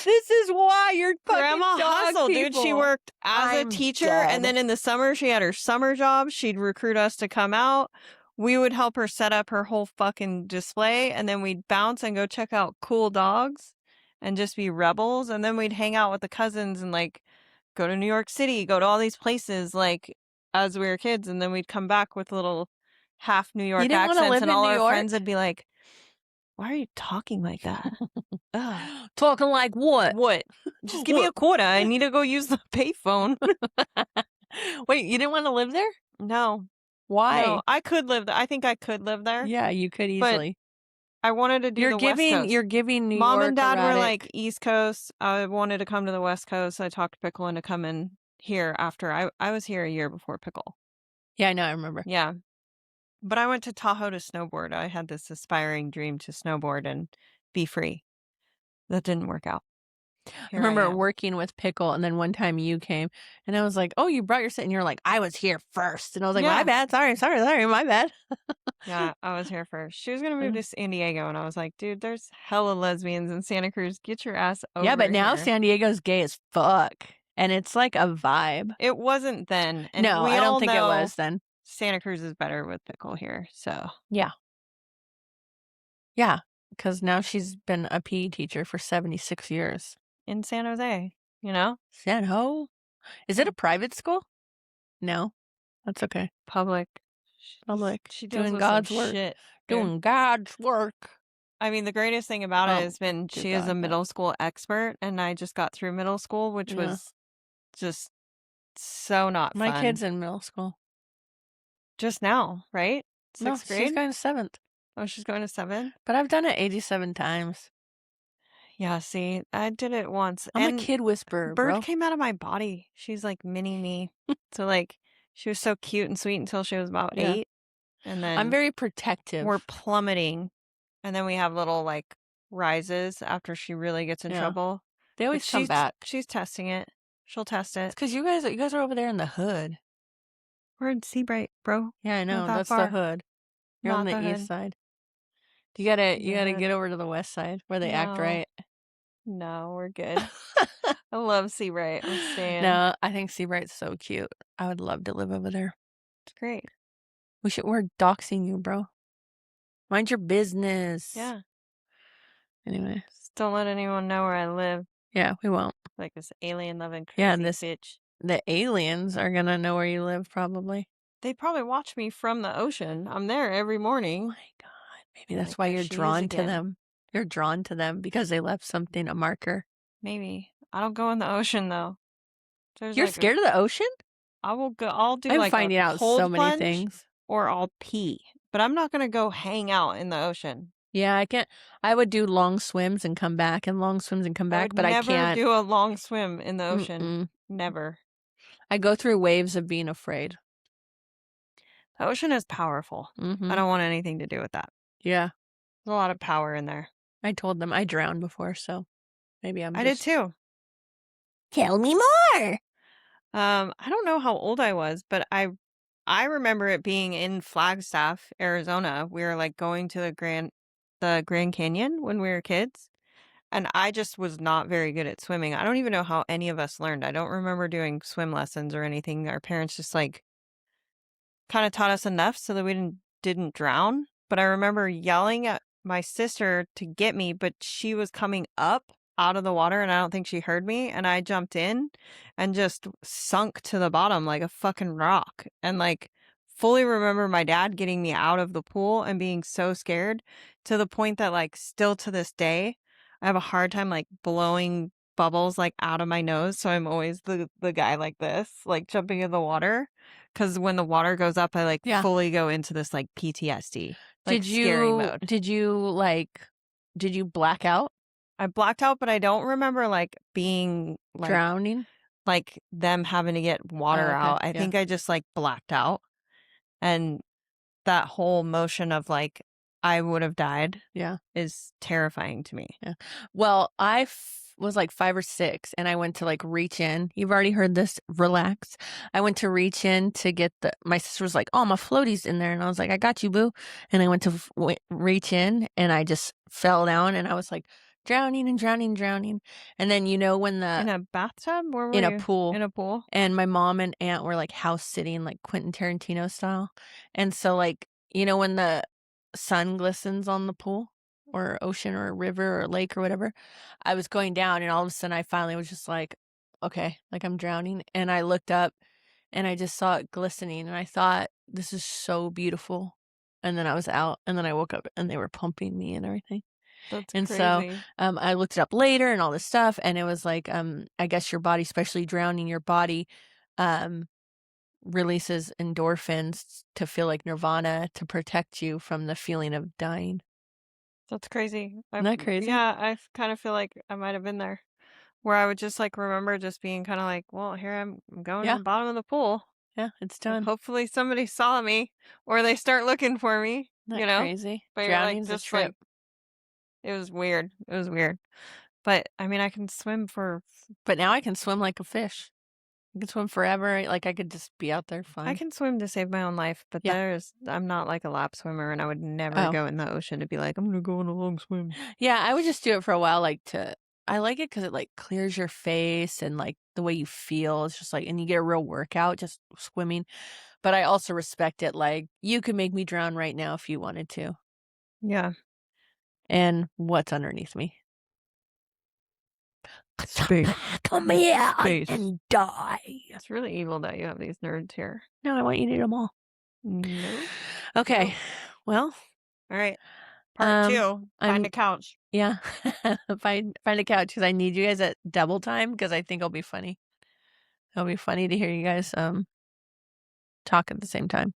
Speaker 2: This is why you're fucking
Speaker 1: Grandma
Speaker 2: dog
Speaker 1: hustle, dude. She
Speaker 2: people.
Speaker 1: worked as a
Speaker 2: I'm
Speaker 1: teacher, and
Speaker 2: dead.
Speaker 1: then in the summer, she had her summer job. She'd recruit us to come out. We would help her set up her whole fucking display, and then we'd bounce and go check out cool dogs and just be rebels. And then we'd hang out with the cousins and like go to New York City, go to all these places like as we were kids. And then we'd come back with little half New
Speaker 2: You
Speaker 1: York
Speaker 2: didn't want to
Speaker 1: accents,
Speaker 2: live
Speaker 1: and
Speaker 2: in
Speaker 1: all
Speaker 2: New
Speaker 1: our
Speaker 2: York?
Speaker 1: friends would be like, why are you talking like that? Ugh.
Speaker 2: Talking like what?
Speaker 1: What? Just give me a quarter. I need to go use the payphone.
Speaker 2: Wait, you didn't want to live there?
Speaker 1: No,
Speaker 2: Why?
Speaker 1: no, I could live there. I think I could live there,
Speaker 2: Yeah, you could
Speaker 1: but
Speaker 2: easily.
Speaker 1: I wanted to do the West Coast.
Speaker 2: You're giving New
Speaker 1: Mom and
Speaker 2: York
Speaker 1: Dad were like
Speaker 2: erratic.
Speaker 1: East Coast. I wanted to come to the West Coast. I talked Pickle into coming here after I was here a year before Pickle.
Speaker 2: Yeah, I know, I remember.
Speaker 1: Yeah. But I went to Tahoe to snowboard. I had this aspiring dream to snowboard and be free. That didn't work out.
Speaker 2: I
Speaker 1: Here I
Speaker 2: remember
Speaker 1: am.
Speaker 2: working with Pickle, and then one time you came, and I was like, "Oh, you brought your set," and you're like, "I was here first," and I was like, "My
Speaker 1: Yeah.
Speaker 2: bad, sorry, my bad."
Speaker 1: Yeah, I was here first. She was gonna move
Speaker 2: Uh,
Speaker 1: to San Diego, and I was like, dude, there's hella lesbians in Santa Cruz. Get your ass
Speaker 2: Yeah,
Speaker 1: over
Speaker 2: but now
Speaker 1: here.
Speaker 2: San Diego's gay as fuck, and it's like a vibe.
Speaker 1: It wasn't then, and
Speaker 2: No,
Speaker 1: we
Speaker 2: I don't
Speaker 1: all
Speaker 2: think it
Speaker 1: know
Speaker 2: was then.
Speaker 1: Santa Cruz is better with Pickle here. So
Speaker 2: Yeah. Yeah, because now she's been a PE teacher for 76 years.
Speaker 1: in San Jose, you know,
Speaker 2: San Ho? Is it a private school? No, that's okay.
Speaker 1: public.
Speaker 2: Public,
Speaker 1: She deals
Speaker 2: doing
Speaker 1: with some
Speaker 2: God's work.
Speaker 1: shit. Dude.
Speaker 2: Doing God's work.
Speaker 1: I mean, the greatest thing about it
Speaker 2: Oh,
Speaker 1: has been
Speaker 2: dear
Speaker 1: she is a
Speaker 2: God, no.
Speaker 1: middle school expert, and I just got through middle school, which
Speaker 2: Yeah.
Speaker 1: was just so not
Speaker 2: My
Speaker 1: fun.
Speaker 2: kid's in middle school.
Speaker 1: Just now, right?
Speaker 2: No,
Speaker 1: Sixth
Speaker 2: she's
Speaker 1: grade?
Speaker 2: going to 7th.
Speaker 1: Oh, she's going to 7?
Speaker 2: But I've done it 87 times.
Speaker 1: Yeah, see, I did it once,
Speaker 2: I'm a
Speaker 1: and
Speaker 2: kid whisperer,
Speaker 1: Bird
Speaker 2: bro.
Speaker 1: came out of my body. She's like mini me. So like she was so cute and sweet until she was about
Speaker 2: Yeah.
Speaker 1: 8, and
Speaker 2: I'm
Speaker 1: then
Speaker 2: very protective.
Speaker 1: we're plummeting, and then we have little like rises after she really gets in
Speaker 2: Yeah.
Speaker 1: trouble.
Speaker 2: They
Speaker 1: But
Speaker 2: always come back.
Speaker 1: she's testing it. She'll test
Speaker 2: It's
Speaker 1: it.
Speaker 2: because you guys are over there in the hood.
Speaker 1: We're in Seabright, bro.
Speaker 2: Yeah, I know.
Speaker 1: Not that
Speaker 2: That's the
Speaker 1: far.
Speaker 2: hood. You're on
Speaker 1: Not
Speaker 2: the
Speaker 1: the
Speaker 2: east
Speaker 1: hood.
Speaker 2: side. You gotta
Speaker 1: The hood.
Speaker 2: get over to the west side where they act
Speaker 1: No.
Speaker 2: right.
Speaker 1: No, we're good. I love Seabright. I'm staying.
Speaker 2: No, I think Seabright's so cute. I would love to live over there.
Speaker 1: It's great.
Speaker 2: We're doxing you, bro. Mind your business.
Speaker 1: Yeah.
Speaker 2: Anyway.
Speaker 1: Just don't let anyone know where I live.
Speaker 2: Yeah, we won't.
Speaker 1: Like this alien loving crazy
Speaker 2: Yeah,
Speaker 1: bitch.
Speaker 2: the aliens are gonna know where you live, probably.
Speaker 1: They probably watch me from the ocean. I'm there every morning.
Speaker 2: Oh my God. Maybe that's
Speaker 1: Like,
Speaker 2: why
Speaker 1: there
Speaker 2: you're
Speaker 1: she is
Speaker 2: drawn to
Speaker 1: again.
Speaker 2: them. You're drawn to them because they left something, a marker.
Speaker 1: Maybe. I don't go in the ocean though. There's
Speaker 2: You're
Speaker 1: like
Speaker 2: scared of the ocean?
Speaker 1: I will go. I'll do
Speaker 2: I'm
Speaker 1: like
Speaker 2: finding
Speaker 1: a
Speaker 2: out
Speaker 1: cold
Speaker 2: so many
Speaker 1: plunge,
Speaker 2: things.
Speaker 1: or I'll pee. But I'm not gonna go hang out in the ocean.
Speaker 2: Yeah, I can't. I would do long swims and come back, and long swims and come
Speaker 1: I
Speaker 2: back,
Speaker 1: would
Speaker 2: but I
Speaker 1: never
Speaker 2: can't.
Speaker 1: do a long swim in the ocean.
Speaker 2: Mm-mm.
Speaker 1: Never.
Speaker 2: I go through waves of being afraid.
Speaker 1: The ocean is powerful.
Speaker 2: Mm-hmm.
Speaker 1: I don't want anything to do with that.
Speaker 2: Yeah.
Speaker 1: There's a lot of power in there.
Speaker 2: I told them I drowned before, so maybe
Speaker 1: I did too.
Speaker 2: Tell me more.
Speaker 1: I don't know how old I was, but I remember it being in Flagstaff, Arizona. We were like going to the Grand Canyon when we were kids, and I just was not very good at swimming. I don't even know how any of us learned. I don't remember doing swim lessons or anything. Our parents just like kind of taught us enough so that we didn't drown. But I remember yelling at my sister to get me, but she was coming up out of the water and I don't think she heard me. And I jumped in and just sunk to the bottom like a fucking rock. And like fully remember my dad getting me out of the pool and being so scared to the point that like still to this day, I have a hard time like blowing bubbles like out of my nose. So I'm always the guy like this, like jumping in the water. Cause when the water goes up, I like
Speaker 2: Yeah.
Speaker 1: fully go into this like PTSD, like scary mode.
Speaker 2: Did you black out?
Speaker 1: I blacked out, but I don't remember like being like
Speaker 2: Drowning?
Speaker 1: like them having to get water
Speaker 2: okay,
Speaker 1: out. I
Speaker 2: yeah.
Speaker 1: think I just like blacked out. And that whole motion of like I would have died
Speaker 2: Yeah.
Speaker 1: is terrifying to me.
Speaker 2: Yeah. Well, I was like 5 or 6 and I went to like reach in. You've already heard this. Relax. I went to reach in to get my sister was like, oh, my floaty's in there. And I was like, I got you, boo. And I went to reach in and I just fell down and I was like drowning and drowning and drowning. And then, when
Speaker 1: In a bathtub? Where were
Speaker 2: in a
Speaker 1: you?
Speaker 2: pool,
Speaker 1: In a pool?
Speaker 2: and my mom and aunt were, like, house sitting, like, Quentin Tarantino style, and so, like, when the sun glistens on the pool or ocean or river or lake or whatever, I was going down, and all of a sudden, I finally was just like, "Okay," like, I'm drowning, and I looked up, and I just saw it glistening, and I thought, "This is so beautiful," and then I was out, and then I woke up, and they were pumping me and everything.
Speaker 1: That's
Speaker 2: And so,
Speaker 1: crazy.
Speaker 2: I looked it up later and all this stuff, and it was like, I guess your body, especially drowning, your body, um, releases endorphins to feel like nirvana to protect you from the feeling of dying.
Speaker 1: That's crazy.
Speaker 2: Isn't that crazy?
Speaker 1: Yeah, kind of feel like I might have been there. Where I would just like remember just being kind of like, well, here I'm going to
Speaker 2: Yeah,
Speaker 1: the bottom of the pool.
Speaker 2: yeah, it's done.
Speaker 1: Hopefully somebody saw me or they start looking for me,
Speaker 2: Isn't that crazy?
Speaker 1: But you're like
Speaker 2: Drowning's a
Speaker 1: just
Speaker 2: trip,
Speaker 1: like it was weird. It was weird. But I mean, I can swim for
Speaker 2: but now I can swim like a fish. I can swim forever, like, I could just be out there
Speaker 1: I
Speaker 2: fine.
Speaker 1: can swim to save my own life, but
Speaker 2: Yeah.
Speaker 1: I'm not like a lap swimmer and I would never
Speaker 2: Oh.
Speaker 1: go in the ocean to be like, I'm gonna go on a long swim.
Speaker 2: Yeah, I would just do it for a while, like, I like it because it, like, clears your face and, like, the way you feel, it's just, like, and you get a real workout just swimming, but I also respect it, like, you could make me drown right now if you wanted to,
Speaker 1: Yeah.
Speaker 2: and what's underneath me?
Speaker 1: Space.
Speaker 2: Come
Speaker 1: It's
Speaker 2: here
Speaker 1: space.
Speaker 2: and die.
Speaker 1: It's really evil that you have these nerds here.
Speaker 2: No, I want you to eat them all.
Speaker 1: No.
Speaker 2: Okay,
Speaker 1: No.
Speaker 2: well,
Speaker 1: All right. Part
Speaker 2: um,
Speaker 1: two. Find
Speaker 2: I'm
Speaker 1: a couch.
Speaker 2: yeah, find a couch because I need you guys at double time because I think it'll be funny. It'll be funny to hear you guys, talk at the same time.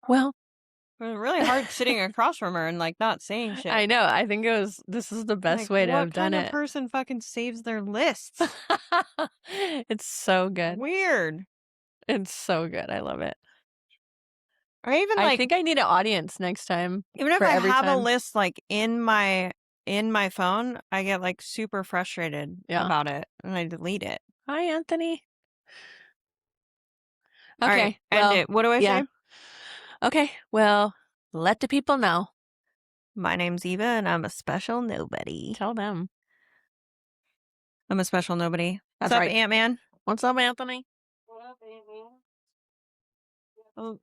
Speaker 2: Well,
Speaker 1: It was really hard sitting across from her and like not saying
Speaker 2: I
Speaker 1: shit.
Speaker 2: know, I think this is the best
Speaker 1: Like,
Speaker 2: way to
Speaker 1: what
Speaker 2: have done
Speaker 1: kind of
Speaker 2: it.
Speaker 1: person fucking saves their lists?
Speaker 2: It's so good.
Speaker 1: Weird.
Speaker 2: It's so good, I love it.
Speaker 1: Or even
Speaker 2: I
Speaker 1: like,
Speaker 2: think I need an audience next time
Speaker 1: even if
Speaker 2: for
Speaker 1: I
Speaker 2: every
Speaker 1: have a
Speaker 2: time.
Speaker 1: list like in my phone, I get like super frustrated
Speaker 2: Yeah.
Speaker 1: about it and I delete it.
Speaker 2: Hi, Anthony.
Speaker 1: All right,
Speaker 2: Okay,
Speaker 1: end
Speaker 2: well,
Speaker 1: it. What do I
Speaker 2: yeah.
Speaker 1: say?
Speaker 2: Okay, well, let the people know.
Speaker 1: My name's Eva and I'm a special nobody.
Speaker 2: Tell them.
Speaker 1: I'm a special nobody. What's
Speaker 2: That's
Speaker 1: up,
Speaker 2: right.
Speaker 1: Ant Man?
Speaker 2: What's up, Anthony?
Speaker 3: What up, Amy?
Speaker 1: Oh,